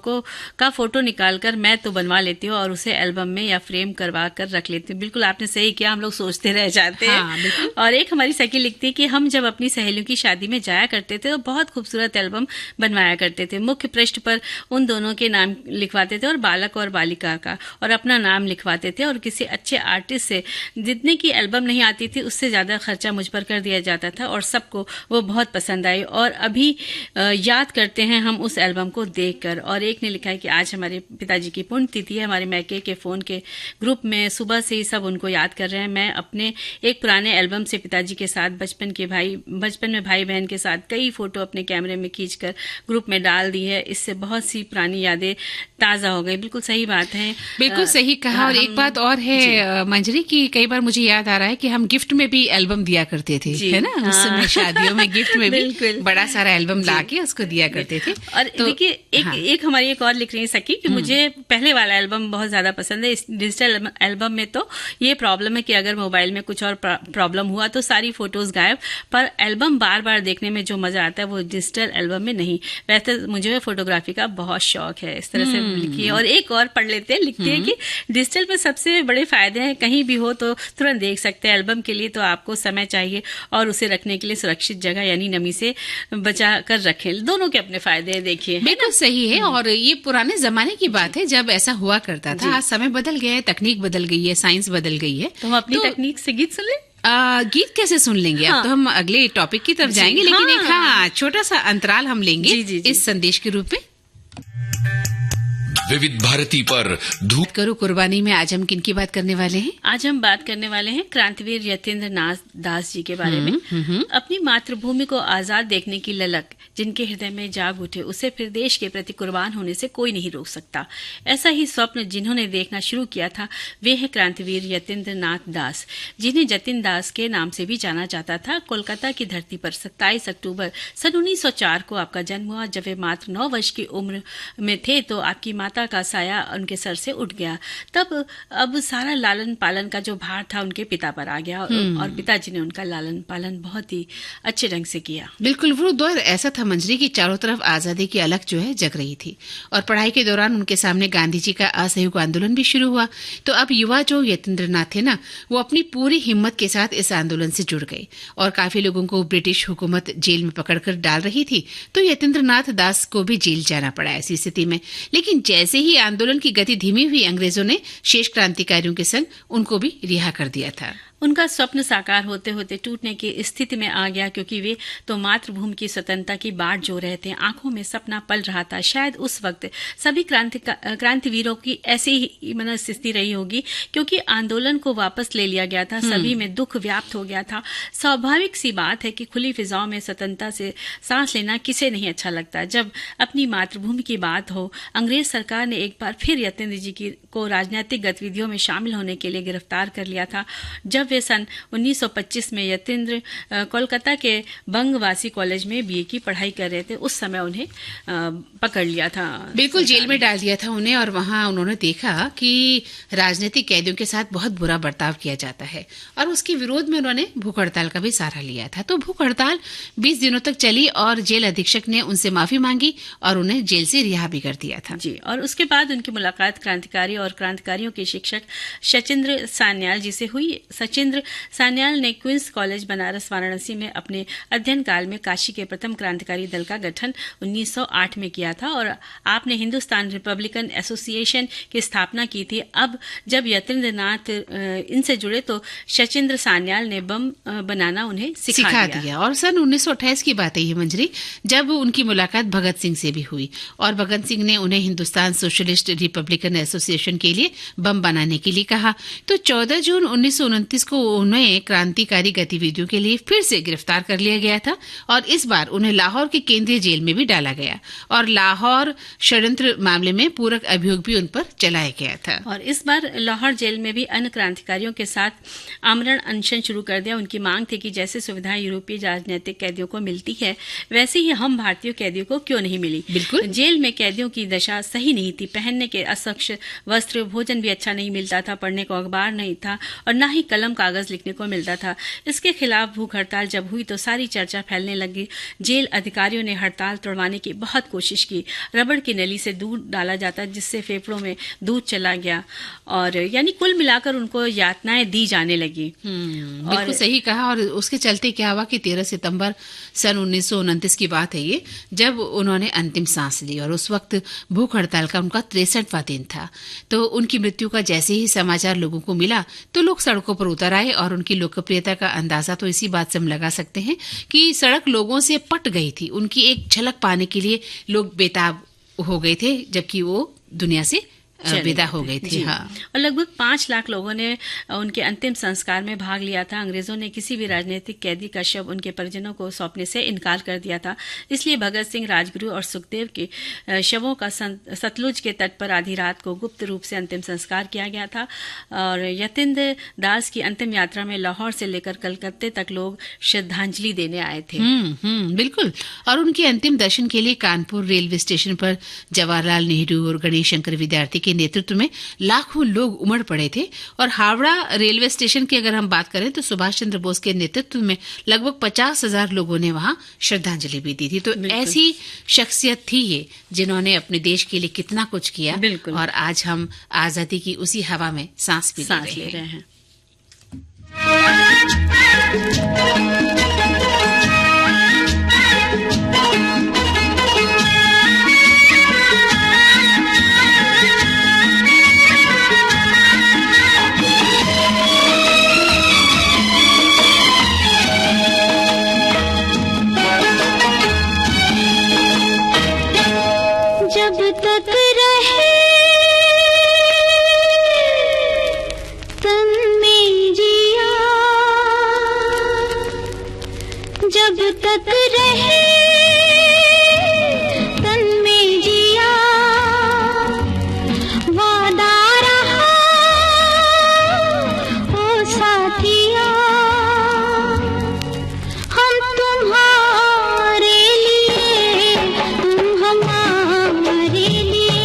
का फोटो निकालकर मैं तो बनवा लेती हूँ और उसे एल्बम में या फ्रेम करवा कर रख लेती हूँ। बिल्कुल आपने सही किया, हम लोग सोचते रह जाते हैं। और एक हमारी सखी लिखती है कि हम जब अपनी सहेलियों की शादी में जाया करते थे तो बहुत खूबसूरत एल्बम बनवाया करते थे। मुख्य पृष्ठ पर उन दोनों के नाम लिखवाते थे और बालक और बालिका का, और अपना नाम लिखवाते थे, और किसी अच्छे आर्टिस्ट से जितने की एल्बम नहीं आती थी उससे ज्यादा खर्चा मुझ पर कर दिया जाता था और सबको वो बहुत पसंद आई और अभी याद करते हैं हम उस एल्बम को देखकर। और एक ने लिखा है कि आज हमारे पिताजी की पुण्यतिथि है, हमारे मैके के फोन के ग्रुप में सुबह से ही सब उनको याद कर रहे हैं। मैं अपने एक पुराने एल्बम से पिताजी के साथ बचपन में भाई बहन के साथ कई फोटो अपने कैमरे में खींचकर ग्रुप में डाल दी है। इससे बहुत सी पुरानी यादें ताजा हो गई। बिल्कुल सही बात है, बिल्कुल सही कहा। और एक बात और है मंजरी की, कई बार मुझे याद आ रहा है कि हम गिफ्ट में भी एल्बम दिया करते थे, है ना? उस समय शादियों में गिफ्ट में भी बड़ा सारा एल्बम लाके उसको दिया करते थे। और तो, देखिए एक हमारी एक और लिख रही है सखी कि मुझे पहले वाला एल्बम बहुत ज्यादा पसंद है। इस डिजिटल एल्बम में तो ये प्रॉब्लम है कि अगर मोबाइल में कुछ और प्रॉब्लम हुआ तो सारी फोटोज गायब, पर एल्बम बार बार देखने में जो मजा आता है वो डिजिटल एल्बम में नहीं। वैसे मुझे फोटोग्राफी का बहुत शौक है। इस तरह से लिखी है। और एक और पढ़ लेते हैं, लिखती है कि डिजिटल पर सबसे बड़े फायदे हैं, कहीं भी हो तो तुरंत देख सकते हैं। एल्बम के लिए तो आपको समय चाहिए और उसे रखने के लिए सुरक्षित जगह यानी नमी से बचा कर रखें। दोनों के अपने फायदे हैं, देखिए। बिल्कुल सही है। और ये पुराने जमाने की बात है जब ऐसा हुआ करता था। आज समय बदल गया है, तकनीक बदल गई है, साइंस बदल गई है। तो हम अपनी तकनीक से गीत सुन लें। गीत कैसे सुन लेंगे? अब तो हम अगले टॉपिक की तरफ जाएंगे, लेकिन एक छोटा सा अंतराल हम लेंगे इस संदेश के रूप में। विविध भारती पर धूप करो कुर्बानी में आज हम किन की बात करने वाले हैं? आज हम बात करने वाले हैं क्रांतिवीर यतीन्द्र नाथ दास जी के बारे में। अपनी मातृभूमि को आजाद देखने की ललक जिनके हृदय में जाग उठे, उसे फिर देश के प्रति कुर्बान होने से कोई नहीं रोक सकता। ऐसा ही स्वप्न जिन्होंने देखना शुरू किया था वे हैं क्रांतिवीर यतीन्द्र नाथ दास, जिन्हें जतिन दास के नाम से भी जाना जाता था। कोलकाता की धरती पर 27 अक्टूबर सन 1904 को आपका जन्म हुआ। जब वे मात्र 9 वर्ष की उम्र में थे तो आपकी माता का साया उनके सर से उठ गया। तब अब सारा लालन पालन का जो भार था उनके पिता पर आ गया और पिताजी ने उनका लालन पालन बहुत ही अच्छे ढंग से किया। बिल्कुल, वो दौर ऐसा था मंजरी की चारों तरफ आजादी की अलख जो है जग रही थी और पढ़ाई के दौरान उनके सामने गांधी जी का असहयोग आंदोलन भी शुरू हुआ। तो अब युवा जो यतीन्द्र नाथ थे ना, वो अपनी पूरी हिम्मत के साथ इस आंदोलन से जुड़ गए और काफी लोगों को ब्रिटिश हुकूमत जेल में पकड़कर डाल रही थी। तो यतीन्द्र नाथ दास को भी जेल जाना पड़ा ऐसी स्थिति में। लेकिन जैसे ही आंदोलन की गति धीमी हुई, अंग्रेजों ने शेष क्रांतिकारियों के संग उनको भी रिहा कर दिया था। उनका स्वप्न साकार होते होते टूटने की स्थिति में आ गया, क्योंकि वे तो मातृभूमि की स्वतंत्रता की बाट जो रहे थे। आंखों में सपना पल रहा था। शायद उस वक्त सभी क्रांतिवीरों की ऐसी ही मनस्थिति रही होगी, क्योंकि आंदोलन को वापस ले लिया गया था। सभी में दुख व्याप्त हो गया था। स्वाभाविक सी बात है कि खुली फिजाओं में स्वतंत्रता से सांस लेना किसे नहीं अच्छा लगता। जब अपनी मातृभूमि की बात हो, अंग्रेज सरकार ने एक बार फिर यतीन्द्र जी को राजनीतिक गतिविधियों में शामिल होने के लिए गिरफ्तार कर लिया था। जब वे सन 1925 में यतीन्द्र कोलकाता के बंगवासी कॉलेज में बीए की पढ़ाई कर रहे थे, उस समय उन्हें पकड़ लिया था। बिल्कुल, जेल में डाल दिया था उन्हें और वहां उन्होंने देखा कि राजनीतिक कैदियों के साथ बहुत बुरा बर्ताव किया जाता है और उसके विरोध में उन्होंने भूख हड़ताल का भी सहारा लिया था। तो भूख हड़ताल 20 दिनों तक चली और जेल अधीक्षक ने उनसे माफी मांगी और उन्हें जेल से रिहा भी कर दिया था। जी, और उसके बाद उनकी मुलाकात क्रांतिकारी और क्रांतिकारियों के शिक्षक सचिंद्र सान्याल जी से हुई। सचिंद्र सान्याल ने क्वींस कॉलेज बनारस वाराणसी में अपने अध्ययन काल में काशी के प्रथम क्रांतिकारी दल का गठन 1908 में किया था और आपने हिंदुस्तान रिपब्लिकन एसोसिएशन की स्थापना की थी। अब जब यतीन्द्र नाथ इनसे जुड़े तो सचिंद्र सान्याल ने बम बनाना उन्हें सिखा दिया। और सन 1928 की बात है ये मंजरी, जब उनकी मुलाकात भगत सिंह से भी हुई और भगत सिंह ने उन्हें हिंदुस्तान सोशलिस्ट रिपब्लिकन एसोसिएशन के लिए बम बनाने के लिए कहा। तो 14 जून 1929 को उन्हें क्रांतिकारी गतिविधियों के लिए फिर से गिरफ्तार कर लिया गया था और इस बार उन्हें लाहौर के केंद्रीय जेल में भी डाला गया और लाहौर षड्यंत्र मामले में पूरक अभियोग भी उन पर चलाया गया था। और इस बार लाहौर जेल में भी अन्य क्रांतिकारियों के साथ आमरण अनशन शुरू कर दिया। उनकी मांग थी कि जैसे सुविधाएं यूरोपीय राजनीतिक कैदियों को मिलती है, वैसे ही हम भारतीय कैदियों को क्यों नहीं मिली। बिल्कुल, जेल में कैदियों की दशा सही नहीं थी। पहनने के अस्वच्छ वस्त्र, भोजन भी अच्छा नहीं मिलता था, पढ़ने को अखबार नहीं था और न ही कलम कागज लिखने को मिलता था। इसके खिलाफ भूख हड़ताल जब हुई तो सारी चर्चा फैलने लगी। जेल अधिकारियों ने हड़ताल तोड़वाने की बहुत कोशिश की। रबड़ की नली से दूध डाला जाता जिससे फेफड़ों में दूध चला गया और यानी कुल मिलाकर उनको यातनाएं दी जाने लगी। बिल्कुल सही कहा। और उसके चलते क्या हुआ कि 13 सितंबर सन 1929 की बात है ये, जब उन्होंने अंतिम सांस ली और उस वक्त भूख हड़ताल का उनका 63वां दिन था। तो उनकी मृत्यु का जैसे ही समाचार लोगों को मिला तो लोग सड़कों पर उतर आए और उनकी लोकप्रियता का अंदाजा तो इसी बात से हम लगा सकते हैं कि सड़क लोगों से पट गई थी। उनकी एक झलक पाने के लिए लोग बेताब हो गए थे, जबकि वो दुनिया से विदा हो गए थे। हाँ। और लगभग 5 लाख लोगों ने उनके अंतिम संस्कार में भाग लिया था। अंग्रेजों ने किसी भी राजनीतिक कैदी का शव उनके परिजनों को सौंपने से इनकार कर दिया था। इसलिए भगत सिंह, राजगुरु और सुखदेव के शवों का सतलुज के तट पर आधी रात को गुप्त रूप से अंतिम संस्कार किया गया था। और यतीन्द्र दास की अंतिम यात्रा में लाहौर से लेकर कलकत्ते तक लोग श्रद्धांजलि देने आए थे। बिल्कुल। और उनके अंतिम दर्शन के लिए कानपुर रेलवे स्टेशन पर जवाहरलाल नेहरू और गणेश शंकर विद्यार्थी के नेतृत्व में लाखों लोग उमड़ पड़े थे। और हावड़ा रेलवे स्टेशन की अगर हम बात करें तो सुभाष चंद्र बोस के नेतृत्व में लगभग 50,000 लोगों ने वहां श्रद्धांजलि भी दी थी। तो ऐसी शख्सियत थी ये जिन्होंने अपने देश के लिए कितना कुछ किया। और आज हम आजादी की उसी हवा में सांस ले रहे हैं। जब तक रहे जब तक रहे तन में जिया वादा रहा ओ साथिया हम तुम्हारे लिए तुम हमारे लिए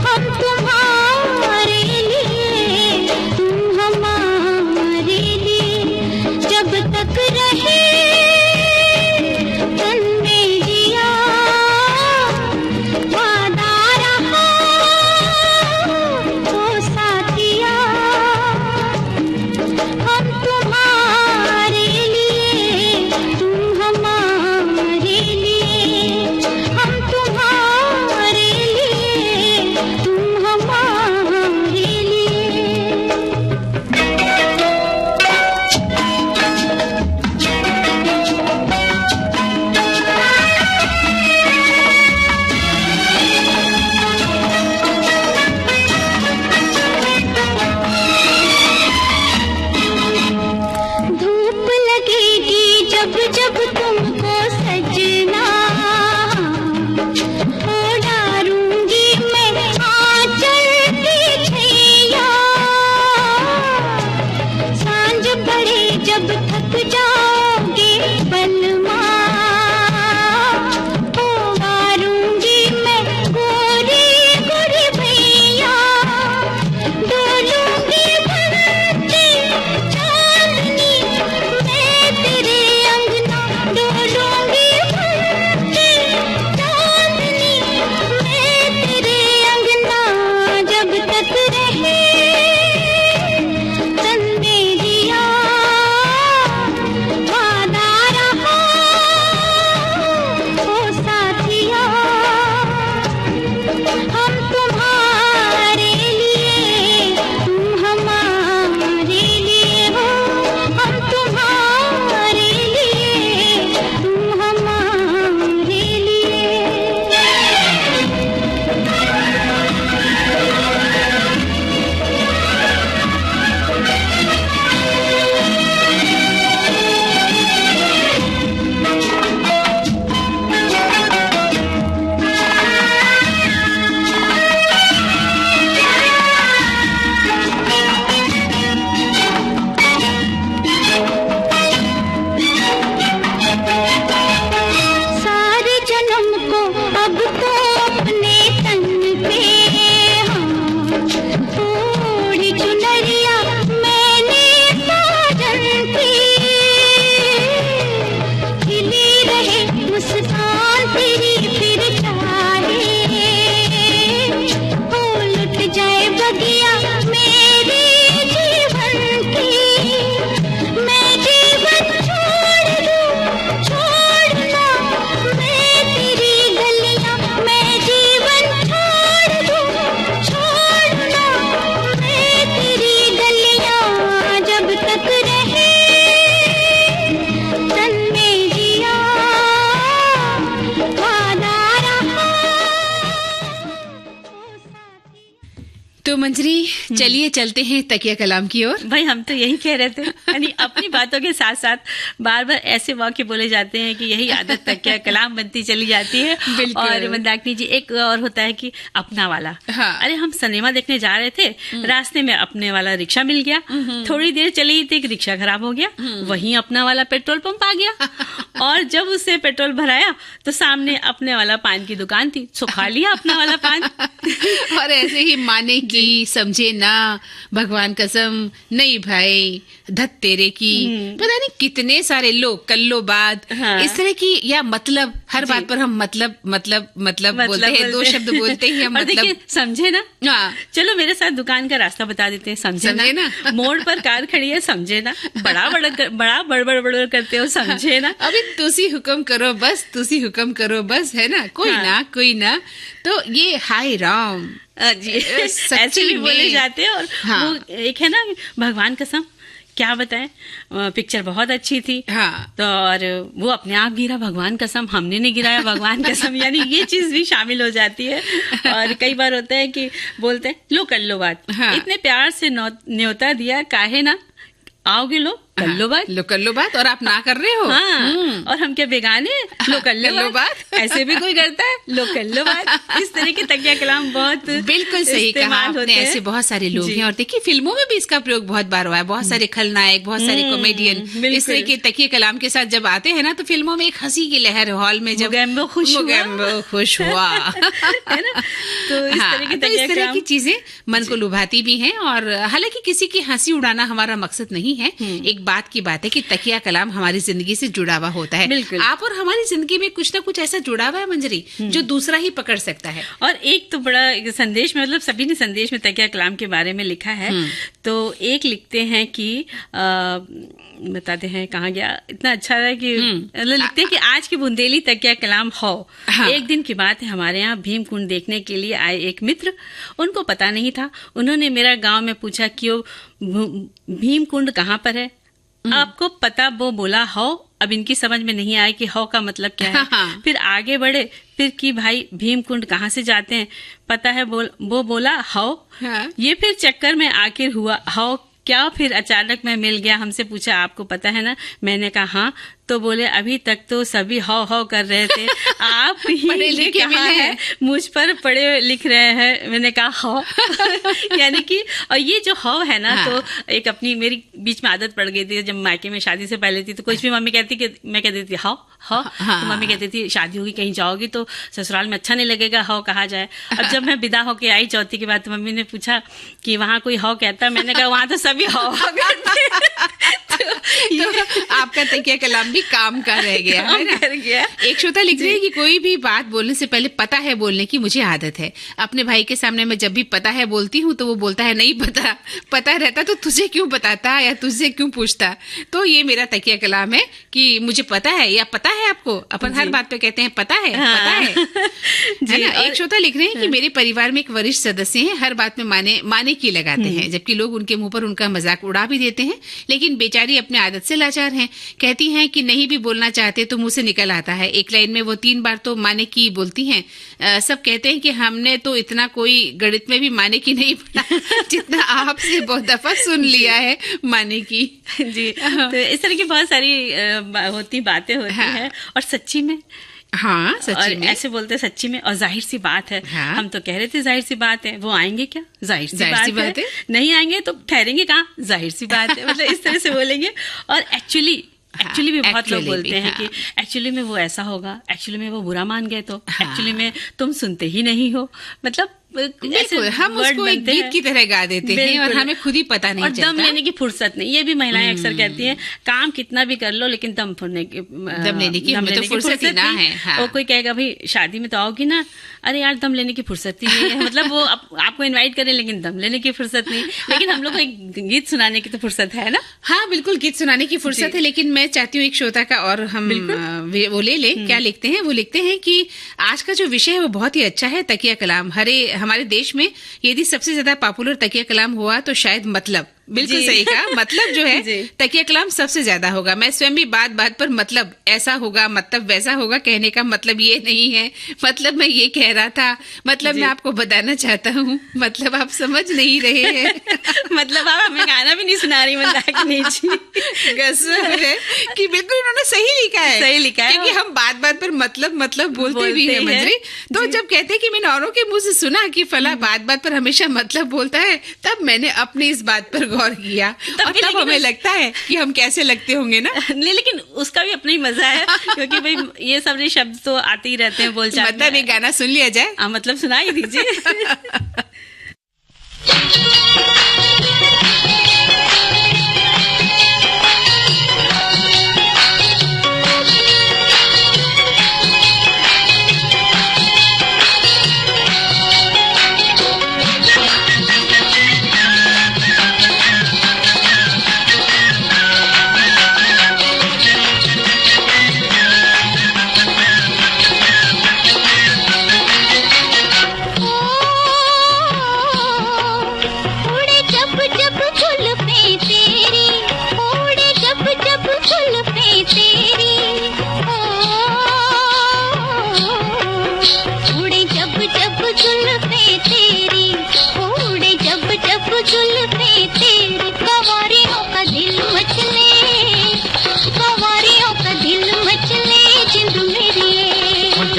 हम तुम्हारे लिए तुम हमारे लिए जब तक रहे तन में जिया वादा रहा ओ साथिया हम तुम्हारे लिए तुम हमारे लिए हम तुम्हारे लिए तुम हमारे लिए धूप लगेगी जब जब तुमको सजना डारूंगी मैं आंचल की छैया सांझ पड़े जब थक जाओगे बलमा वारूंगी मैं गोरी गोरी भैया डोलूंगी बनती चांदनी मैं तेरे अंगना डोलूंगी बनती चांदनी मैं तेरे अंगना जब तक रहे तन में जिया वादा रहा ओ साथिया हम तुम्हारे लिए तुम हमारे लिए हो हम तुम्हारे लिए तुम हमारे लिए सारे जन्म को अब तो अपने तन पे थोड़ी चुनरिया मैंने साजन की खिली रहे मुस्कान तेरी फिर चाहे लुट जाए बगिया मेरे जीवन की मैं जीवन छोड़ दूं छोड़ना मैं तेरी गलियां मैं जीवन छोड़ दूं छोड़ना मैं तेरी गलियां जब तक रहे तन में जिया वादा रहा तो मंजरी, चलिए चलते हैं तकिया कलाम की ओर। भाई हम तो यही कह रहे थे, यानी अपनी बातों के साथ साथ बार बार ऐसे वाक्य बोले जाते हैं कि यही आदत तकिया कलाम बनती चली जाती है। और मंदाकिनी जी, एक और होता है कि अपना वाला। हाँ। अरे हम सिनेमा देखने जा रहे थे, रास्ते में अपने वाला रिक्शा मिल गया, थोड़ी देर चली थी कि रिक्शा खराब हो गया, वहीं अपना वाला पेट्रोल पंप आ गया और जब उससे पेट्रोल भराया तो सामने अपने वाला पान की दुकान थी, सुखा लिया अपना वाला पान। और ऐसे ही माने की समझे ना, भगवान कसम नहीं भाई, धत तेरे की, पता नहीं कितने सारे लोग कल्लो बाद इस तरह की, या मतलब हर बात पर हम मतलब बोलते हैं, दो शब्द बोलते ही हम मतलब। समझे ना? हाँ। चलो मेरे साथ दुकान का रास्ता बता देते हैं, समझे ना? मोड़ पर कार खड़ी है, समझे ना? बड़ा बड़बड़ करते हो, समझे ना? अभी तुसी हुक्म करो बस, तुसी हुक्म करो बस, है ना? कोई ना तो ये हाय राम जी ऐसे भी बोले जाते हैं। और वो एक है ना, भगवान कसम क्या बताएं, पिक्चर बहुत अच्छी थी। हाँ। तो और वो अपने आप गिरा, भगवान कसम हमने नहीं गिराया, भगवान कसम, यानी ये चीज भी शामिल हो जाती है। और कई बार होता है कि बोलते हैं लो कर लो बात। हाँ। इतने प्यार से न्योता दिया, काहे ना आओगे लो कर लो बात, लो कर लो बात, और आप ना कर रहे हो। हाँ, और हम क्या बेगाने, लो कर लो बात। ऐसे भी कोई करता है, लो कर लो बात। इस तरह के तकिया कलाम बहुत बिल्कुल सही कहा आपने। ऐसे बहुत सारे लोग हैं, और देखिए फिल्मों में भी इसका प्रयोग बहुत बार हुआ है। बहुत सारे खलनायक, बहुत सारे कॉमेडियन इस तरह के तकिया कलाम के साथ जब आते हैं ना, तो फिल्मों में एक हंसी की लहर हॉल में, जब मुगैम्बो खुश हुआ है ना, तो इस तरह की चीजें मन को लुभाती भी हैं। और हालांकि किसी की हंसी उड़ाना हमारा मकसद नहीं है। एक बात की बात है कि तकिया कलाम हमारी जिंदगी से जुड़ा हुआ होता है। आप और हमारी जिंदगी में कुछ ना कुछ ऐसा जुड़ा हुआ है मंजरी, जो दूसरा ही पकड़ सकता है। और एक तो बड़ा संदेश में, मतलब सभी ने संदेश में तकिया कलाम के बारे में लिखा है। तो एक लिखते हैं कि बताते हैं कहाँ गया, इतना अच्छा है कि लिखते हैं कि आज की बुंदेली तकिया कलाम हो। हाँ। एक दिन की बात है, हमारे यहाँ भीमकुंड देखने के लिए आए एक मित्र, उनको पता नहीं था। उन्होंने मेरा गांव में पूछा कि वो भीमकुंड कहाँ पर है, आपको पता? वो बोला हो। अब इनकी समझ में नहीं आया कि हो का मतलब क्या है। हाँ। फिर आगे बढ़े, फिर कि भाई भीमकुंड कहाँ से जाते हैं, पता है? वो बोला हो। हाँ। ये फिर चक्कर में आखिर हुआ हो क्या। फिर अचानक मैं मिल गया, हमसे पूछा आपको पता है ना? मैंने कहा हाँ। तो बोले अभी तक तो सभी हौ कर रहे थे, आप ही ने कहा है मुझ पर पढ़े लिख रहे हैं। मैंने कहा हौ यानी कि, और ये जो हौ है ना, हाँ। तो एक अपनी मेरी बीच में आदत पड़ गई थी। जब मायके में शादी से पहले थी तो कुछ भी मम्मी कहती कि मैं कहती थी हौ हौ, हाँ। तो मम्मी कहती थी शादी होगी कहीं जाओगी तो ससुराल में अच्छा नहीं लगेगा, हौ कहा जाए। अब जब मैं विदा होके आई चौथी के बाद, तो मम्मी ने पूछा कि वहाँ कोई हौ कहता? मैंने कहा वहाँ तो सभी हौ तो आपका तकिया कलाम भी काम का रह गया है ना? कर गया। एक श्रोता लिख रही है कि कोई भी बात बोलने से पहले पता है बोलने की मुझे आदत है। अपने भाई के सामने मैं जब भी पता है बोलती हूँ तो वो बोलता है नहीं पता रहता तो तुझे क्यों बताता या तुझसे क्यों पूछता। तो ये मेरा तकिया कलाम है कि मुझे पता है या पता है आपको। अपन हर बात पे कहते हैं पता है, हाँ। पता है ना? एक श्रोता लिख रहे हैं कि मेरे परिवार में एक वरिष्ठ सदस्य है, हर बात में माने की लगाते हैं, जबकि लोग उनके मुंह पर उनका मजाक उड़ा भी देते हैं, लेकिन बेचारी अपने आदत से लाचार हैं। कहती हैं कि नहीं भी बोलना चाहते तो मुंह से निकल आता है। एक लाइन में वो 3 बार तो माने की बोलती हैं। सब कहते हैं कि हमने तो इतना कोई गणित में भी माने की नहीं पढ़ा जितना आपसे बहुत दफा सुन लिया है माने की। जी, तो इस तरह की बहुत सारी बातें होती हैं। और सच्ची में, हाँ, सच्ची और में ऐसे बोलते हैं सच्ची में, और जाहिर सी बात है। हाँ। हम तो कह रहे थे जाहिर सी बात है, वो आएंगे क्या? जाहिर सी बात है। नहीं आएंगे तो ठहरेंगे कहाँ? जाहिर सी बात है। मतलब इस तरह से बोलेंगे। और एक्चुअली भी बहुत लोग बोलते हैं कि एक्चुअली में वो ऐसा होगा, एक्चुअली में वो बुरा मान गए, तो एक्चुअली में तुम सुनते ही नहीं हो। मतलब ऐसे हम उसको एक गीत की तरह गा देते हैं और हमें खुद ही पता नहीं चलता। दम लेने की फुर्सत नहीं, ये भी महिलाएं अक्सर कहती हैं, काम कितना भी कर लो लेकिन दम लेने की फुर्सत ही ना है। हाँ। वो कोई कहेगा भाई शादी में तो आओगी ना, अरे यार दम लेने की फुर्सत ही नहीं है। मतलब वो आपको इनवाइट करें लेकिन दम लेने की फुर्सत नहीं। लेकिन हम लोग को एक गीत सुनाने की तो फुर्सत है ना? हाँ बिल्कुल, गीत सुनाने की फुर्सत है। लेकिन मैं चाहती हूँ एक श्रोता का और हम वो ले लें। क्या लिखते हैं? वो लिखते हैं कि आज का जो विषय है वो बहुत ही अच्छा है, तकिया कलाम। हमारे देश में यदि सबसे ज्यादा पॉपुलर तकिया कलाम हुआ तो शायद मतलब, बिल्कुल सही कहा, मतलब जो है तकिया कलाम सबसे ज्यादा होगा। मैं स्वयं भी बात बात पर मतलब ऐसा होगा, मतलब वैसा होगा कहने का मतलब ये नहीं है, मतलब मैं ये कह रहा था, मतलब मैं आपको बताना चाहता हूँ, मतलब आप समझ नहीं रहे हैं। मतलब आप हमें गाना भी नहीं सुना रही मंदाकिनी जी। है कि बिल्कुल इन्होंने सही लिखा है, क्योंकि हम बात बात पर मतलब बोलते भी हैं मंजरी। तो जब कहते हैं कि मैंने औरों के मुंह से सुना कि फला बात बात पर हमेशा मतलब बोलता है, तब मैंने अपनी इस बात पर गौर किया और तब हमें लगता है कि हम कैसे लगते होंगे ना। लेकिन उसका भी अपना ही मजा है, क्योंकि भाई ये सब शब्द तो आते ही रहते हैं बोलचाल में। मतलब एक गाना सुन लिया जाए? मतलब सुनाई दीजिए।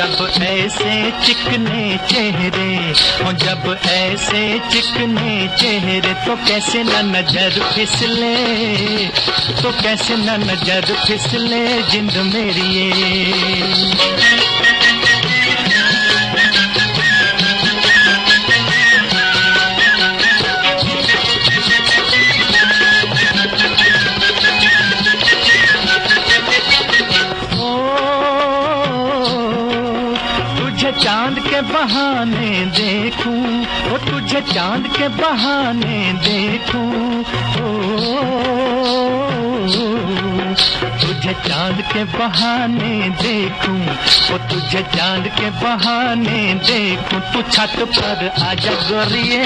जब ऐसे चिकने चेहरे हो, जब ऐसे चिकने चेहरे, तो कैसे न नजर फिसले, तो कैसे न नजर फिसले जिंद मेरी ये। चांद के बहाने देखूं, ओ तुझे चांद के बहाने देखूं, तुझे चांद के बहाने देखूं, ओ तुझे चांद के बहाने देखूं। तू छत पर आजा गोरिये,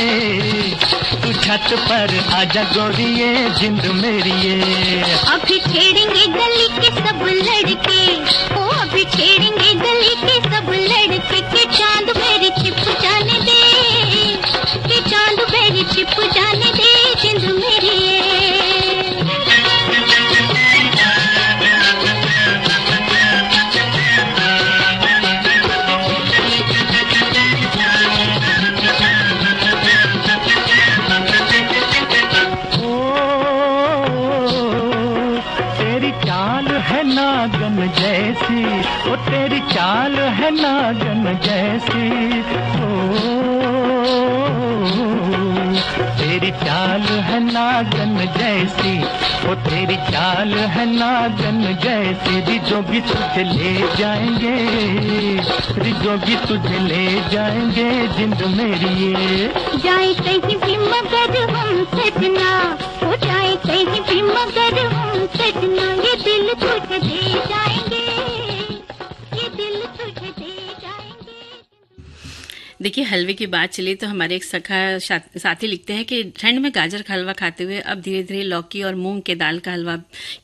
तू छत पर आजा गोरिये जिंद मेरी ये। अभी छेड़ेंगे गली के सब लड़के, ओ अभी छेड़ेंगे गली के सब लड़के, के चांद मेरी छिप जाने दे, के चांद मेरी छिप जाने दे जिंद मेरी नागन जैसी, ओ तेरी चाल है नागन जैसी, तेरी चाल है नागन जैसी, ओ तेरी चाल है नागन जैसी। रिजो भी तुझे ले जाएंगे, रिजो भी तुझे ले जाएंगे जिंद मेरी ये। जाए कहीं भी मगर हम सजना, हो जाए कहीं भी मगर हम सजना, ये दिल तुझे दे जाएंगे, ये दिल तुझे दे जाएंगे। देखिए, हलवे की बात चली तो हमारे एक सखा साथी लिखते हैं कि ठंड में गाजर का हलवा खाते हुए अब धीरे धीरे लौकी और मूंग के दाल का हलवा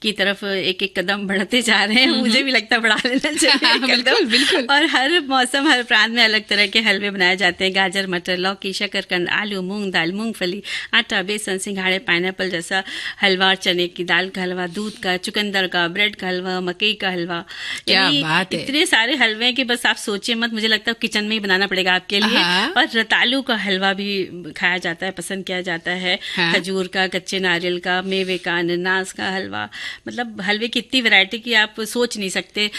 की तरफ एक एक कदम बढ़ते जा रहे हैं। मुझे भी लगता है बढ़ा लेना चाहिए बिल्कुल, बिल्कुल। और हर मौसम हर प्रांत में अलग तरह के हलवे बनाए जाते हैं। गाजर, मटर, लौकी, शकरकंद, आलू, मूंग दाल, मूंगफली, आटा, बेसन, सिंघाड़े, पाइनएप्पल जैसा हलवा, चने की दाल का हलवा, दूध का, चुकंदर का, ब्रेड का हलवा, मकई का हलवा। क्या बात है! इतने सारे हलवे हैं कि बस आप सोचिए मत। मुझे लगता है किचन में ही बनाना पड़ेगा आपके लिए। और रतालू का हलवा भी खाया जाता है, पसंद किया जाता है। खजूर का, कच्चे नारियल का, मेवे का, अनानास का हलवा, मतलब हलवे की इतनी वैरायटी की आप सोच नहीं सकते।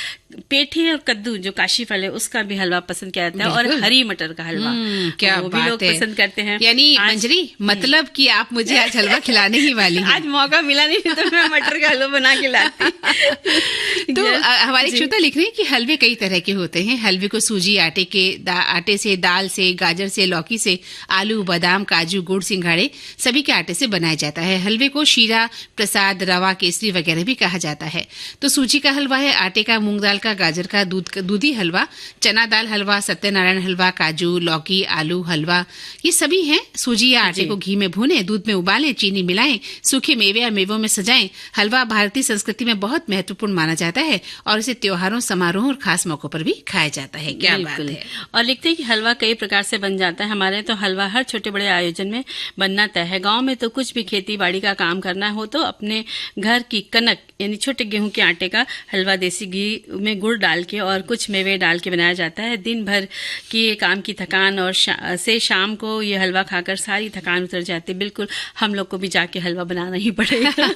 पेठी और कद्दू जो काशी फल है उसका भी हलवा पसंद किया जाता है, और हरी मटर का हलवा क्या वो भी लोग पसंद करते हैं। यानी मंजरी, मतलब कि आप मुझे आज हलवा खिलाने ही वाली हैं। आज मौका मिला नहीं तो मैं मटर का हलवा बना के लाती। तो हमारे श्रोता लिख रहे हैं कि हलवे कई तरह के होते हैं। हलवे को सूजी, आटे से, दाल से, गाजर से, लौकी से, आलू, बादाम, काजू, गुड़, सिंघाड़े सभी के आटे से बनाया जाता है। हलवे को शीरा, प्रसाद, रवा, केसरी वगैरह भी कहा जाता है। तो सूजी का हलवा है, आटे का, मूंग दाल का, गाजर का, दूधी हलवा, चना दाल हलवा, सत्यनारायण हलवा, काजू, लौकी, आलू हलवा, ये सभी हैं। सूजी या आटे को घी में भूनें, दूध में उबालें, चीनी मिलाएं, सूखे मेवे या मेवों में सजाएं। हलवा भारतीय संस्कृति में बहुत महत्वपूर्ण माना जाता है और इसे त्योहारों, समारोह और खास मौकों पर भी खाया जाता है। क्या बात है! और लिखते हैं कि हलवा कई प्रकार से बन जाता है। हमारे तो हलवा हर छोटे बड़े आयोजन में बनना तय है। गांव में तो कुछ भी खेती बाड़ी का काम करना हो तो अपने घर की कनक यानी छोटे गेहूं के आटे का हलवा देसी घी में गुड़ डाल के और कुछ मेवे डाल के बनाया जाता है। दिन भर की काम की थकान और से शाम को ये हलवा खाकर सारी थकान उतर जाती है। बिल्कुल हम लोग को भी जाके हलवा बनाना ही पड़ेगा।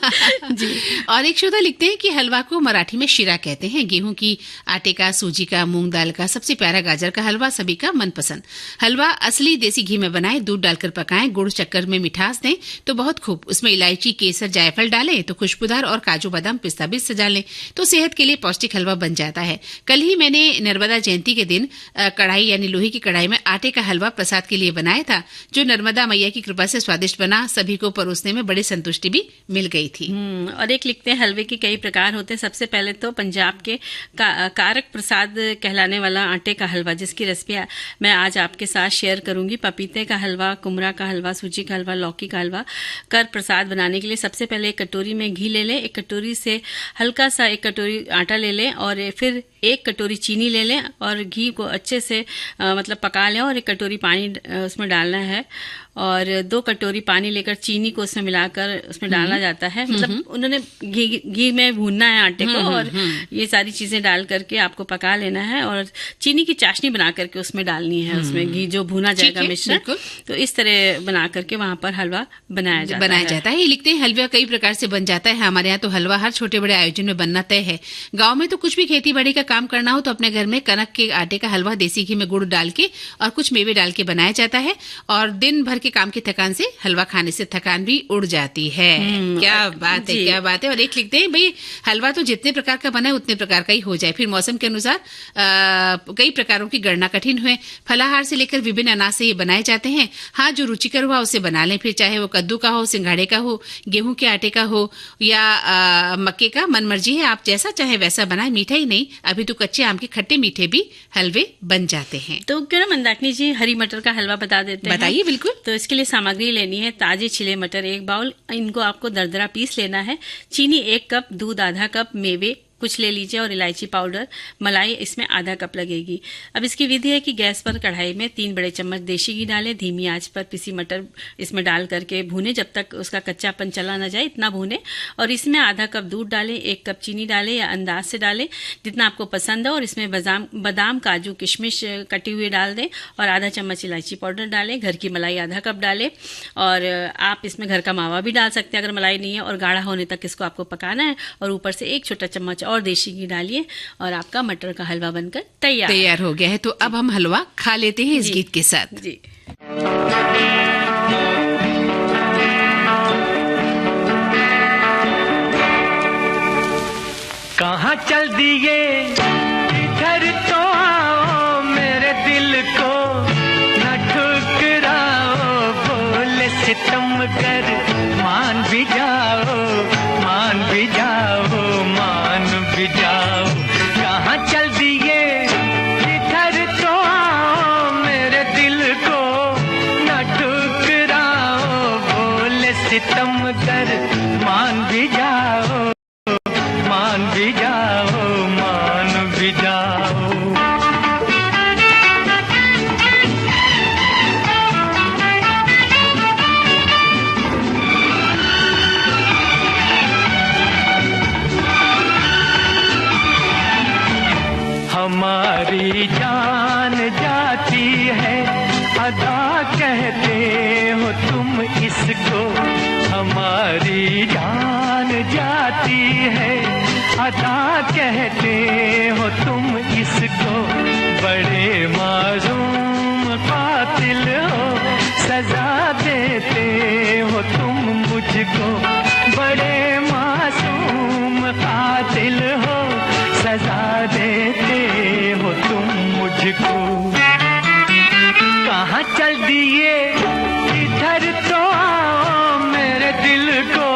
जी। और एक श्रोता लिखते हैं कि हलवा को मराठी में शीरा कहते हैं। गेहूं की आटे का, सूजी का, मूंग दाल का, सबसे प्यारा गाजर का हलवा सभी का मनपसंद। हलवा असली देसी घी में बनाएं, दूध डालकर पकाएं, गुड़ शक्कर में मिठास दें तो बहुत खूब। उसमें इलायची, केसर, जायफल डालें तो खुशबूदार, और काजू, बादाम, पिस्ता भी सजा लें तो सेहत के लिए पौष्टिक हलवा बन जाता है। कल ही मैंने नर्मदा जयंती के दिन कढ़ाई यानी लोहे की कढ़ाई में आटे का हलवा प्रसाद के लिए बनाया था, जो नर्मदा मैया की कृपा से स्वादिष्ट बना। सभी को परोसने में बड़ी संतुष्टि भी मिल गई थी। और एक लिखते हैं हलवे के कई प्रकार होते हैं। सबसे पहले तो पंजाब के कारक प्रसाद कहलाने वाला आटे का हलवा, जिसकी रेसिपी मैं आज आपके साथ शेयर करूंगी। पपीते का हलवा, कुमरा का हलवा, सूजी का हलवा, लौकी का हलवा कर प्रसाद बनाने के लिए सबसे पहले एक कटोरी में घी ले लें। एक कटोरी से हल्का सा एक कटोरी आटा ले लें और फिर एक कटोरी चीनी ले लें और घी को अच्छे से मतलब पका लें और एक कटोरी पानी उसमें डालना है और 2 कटोरी पानी लेकर चीनी को उसमें मिलाकर उसमें डालना जाता है। मतलब उन्होंने घी में भूनना है आटे को और ये सारी चीजें डाल करके आपको पका लेना है और चीनी की चाशनी बना करके उसमें डालनी है, उसमें घी जो भुना जाएगा मिश्रण। तो इस तरह बना करके वहां पर हलवा बनाया जाता है। ये लिखते हैं हलवा कई प्रकार से बन जाता है। हमारे यहाँ तो हलवा हर छोटे बड़े आयोजन में बनना तय है। गाँव में तो कुछ भी खेती बाड़ी का काम करना हो तो अपने घर में कनक के आटे का हलवा देसी घी में गुड़ डाल के और कुछ मेवे डाल के बनाया जाता है और दिन भर के काम की थकान से हलवा खाने से थकान भी उड़ जाती है। क्या बात है, क्या बात है। और एक लिखते हैं भाई हलवा तो जितने प्रकार का बना है उतने प्रकार का ही हो जाए, फिर मौसम के अनुसार कई प्रकारों की गणना कठिन हुए। फलाहार से लेकर विभिन्न अनाज से ये बनाए जाते हैं। हाँ, जो रुचिकर हुआ उसे बना लें, फिर चाहे वो कद्दू का हो, सिंघाड़े का हो, गेहूं के आटे का हो या मक्के का, मन मर्जी है, आप जैसा चाहे वैसा बनाए। मीठा ही नहीं, अभी तो कच्चे आम के खट्टे मीठे भी हलवे बन जाते हैं। तो क्यों ना मंदाकिनी जी हरी मटर का हलवा बता देते हैं। बताइए। बिल्कुल। तो इसके लिए सामग्री लेनी है ताजे छिले मटर 1 बाउल, इनको आपको दरदरा पीस लेना है। चीनी 1 कप, दूध आधा कप, मेवे कुछ ले लीजिए और इलायची पाउडर, मलाई इसमें आधा कप लगेगी। अब इसकी विधि है कि गैस पर कढ़ाई में 3 बड़े चम्मच देशी घी डालें, धीमी आंच पर पिसी मटर इसमें डाल करके भूने जब तक उसका कच्चापन चला न जाए, इतना भूने। और इसमें आधा कप दूध डालें, 1 कप चीनी डालें या अंदाज से डालें जितना आपको पसंद है और इसमें बादाम काजू किशमिश कटी हुई डाल दें और आधा चम्मच इलायची पाउडर डालें। घर की मलाई आधा कप डालें और आप इसमें घर का मावा भी डाल सकते हैं अगर मलाई नहीं है, और गाढ़ा होने तक इसको आपको पकाना है और ऊपर से 1 छोटा चम्मच और देशी घी डालिए और आपका मटर का हलवा बनकर तैयार हो गया है। तो अब हम हलवा खा लेते हैं इस गीत के साथ। जी। कहाँ चल दिए इधर तो आओ, मेरे दिल को न ठुकराओ, बोले सितम कर मान भी जाओ, मान भी जाओ, मान भी जाओ। कहाँ चल दिए इधर तो आओ, मेरे दिल को न ठुकराओ, बोले सितम कर मान भी जाओ, मान भी जाओ, मान भी जाओ। हमारी जान जाती है अदा कहते हो तुम इसको, हमारी जान जाती है अदा कहते हो तुम इसको। बड़े मासूम कातिल हो, सजा देते हो तुम मुझको, बड़े मासूम कातिल हो, सजा देते हो तुम मुझको। कहाँ चल दिए इधर तो आओ, मेरे दिल को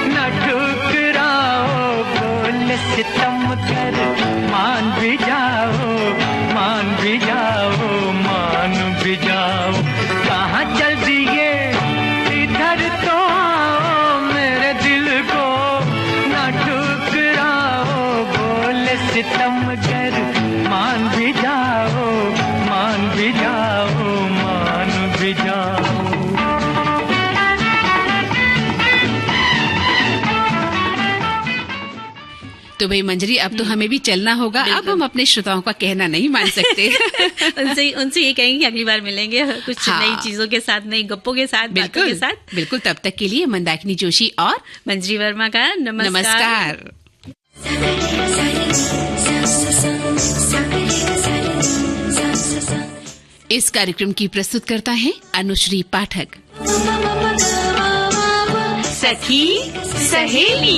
न ठुकराओ, बोले सितम कर मान भी जाओ, मान भी जाओ, मान भी जाओ। कहाँ चल दिए इधर तो आओ, मेरे दिल को न ठुकराओ, बोले सितम कर मान भी जाओ, मान भी जाओ, मान भी जाओ। तो भाई मंजरी, अब तो हमें भी चलना होगा। अब हम अपने श्रोताओं का कहना नहीं मान सकते। उनसे ये कहेंगे अगली बार मिलेंगे कुछ नई चीजों के साथ, नई गप्पों के साथ, बातों के साथ। बिल्कुल। तब तक के लिए मंदाकिनी जोशी और मंजरी वर्मा का नमस्कार। इस कार्यक्रम की प्रस्तुतकर्ता है अनुश्री पाठक। सखी सहेली।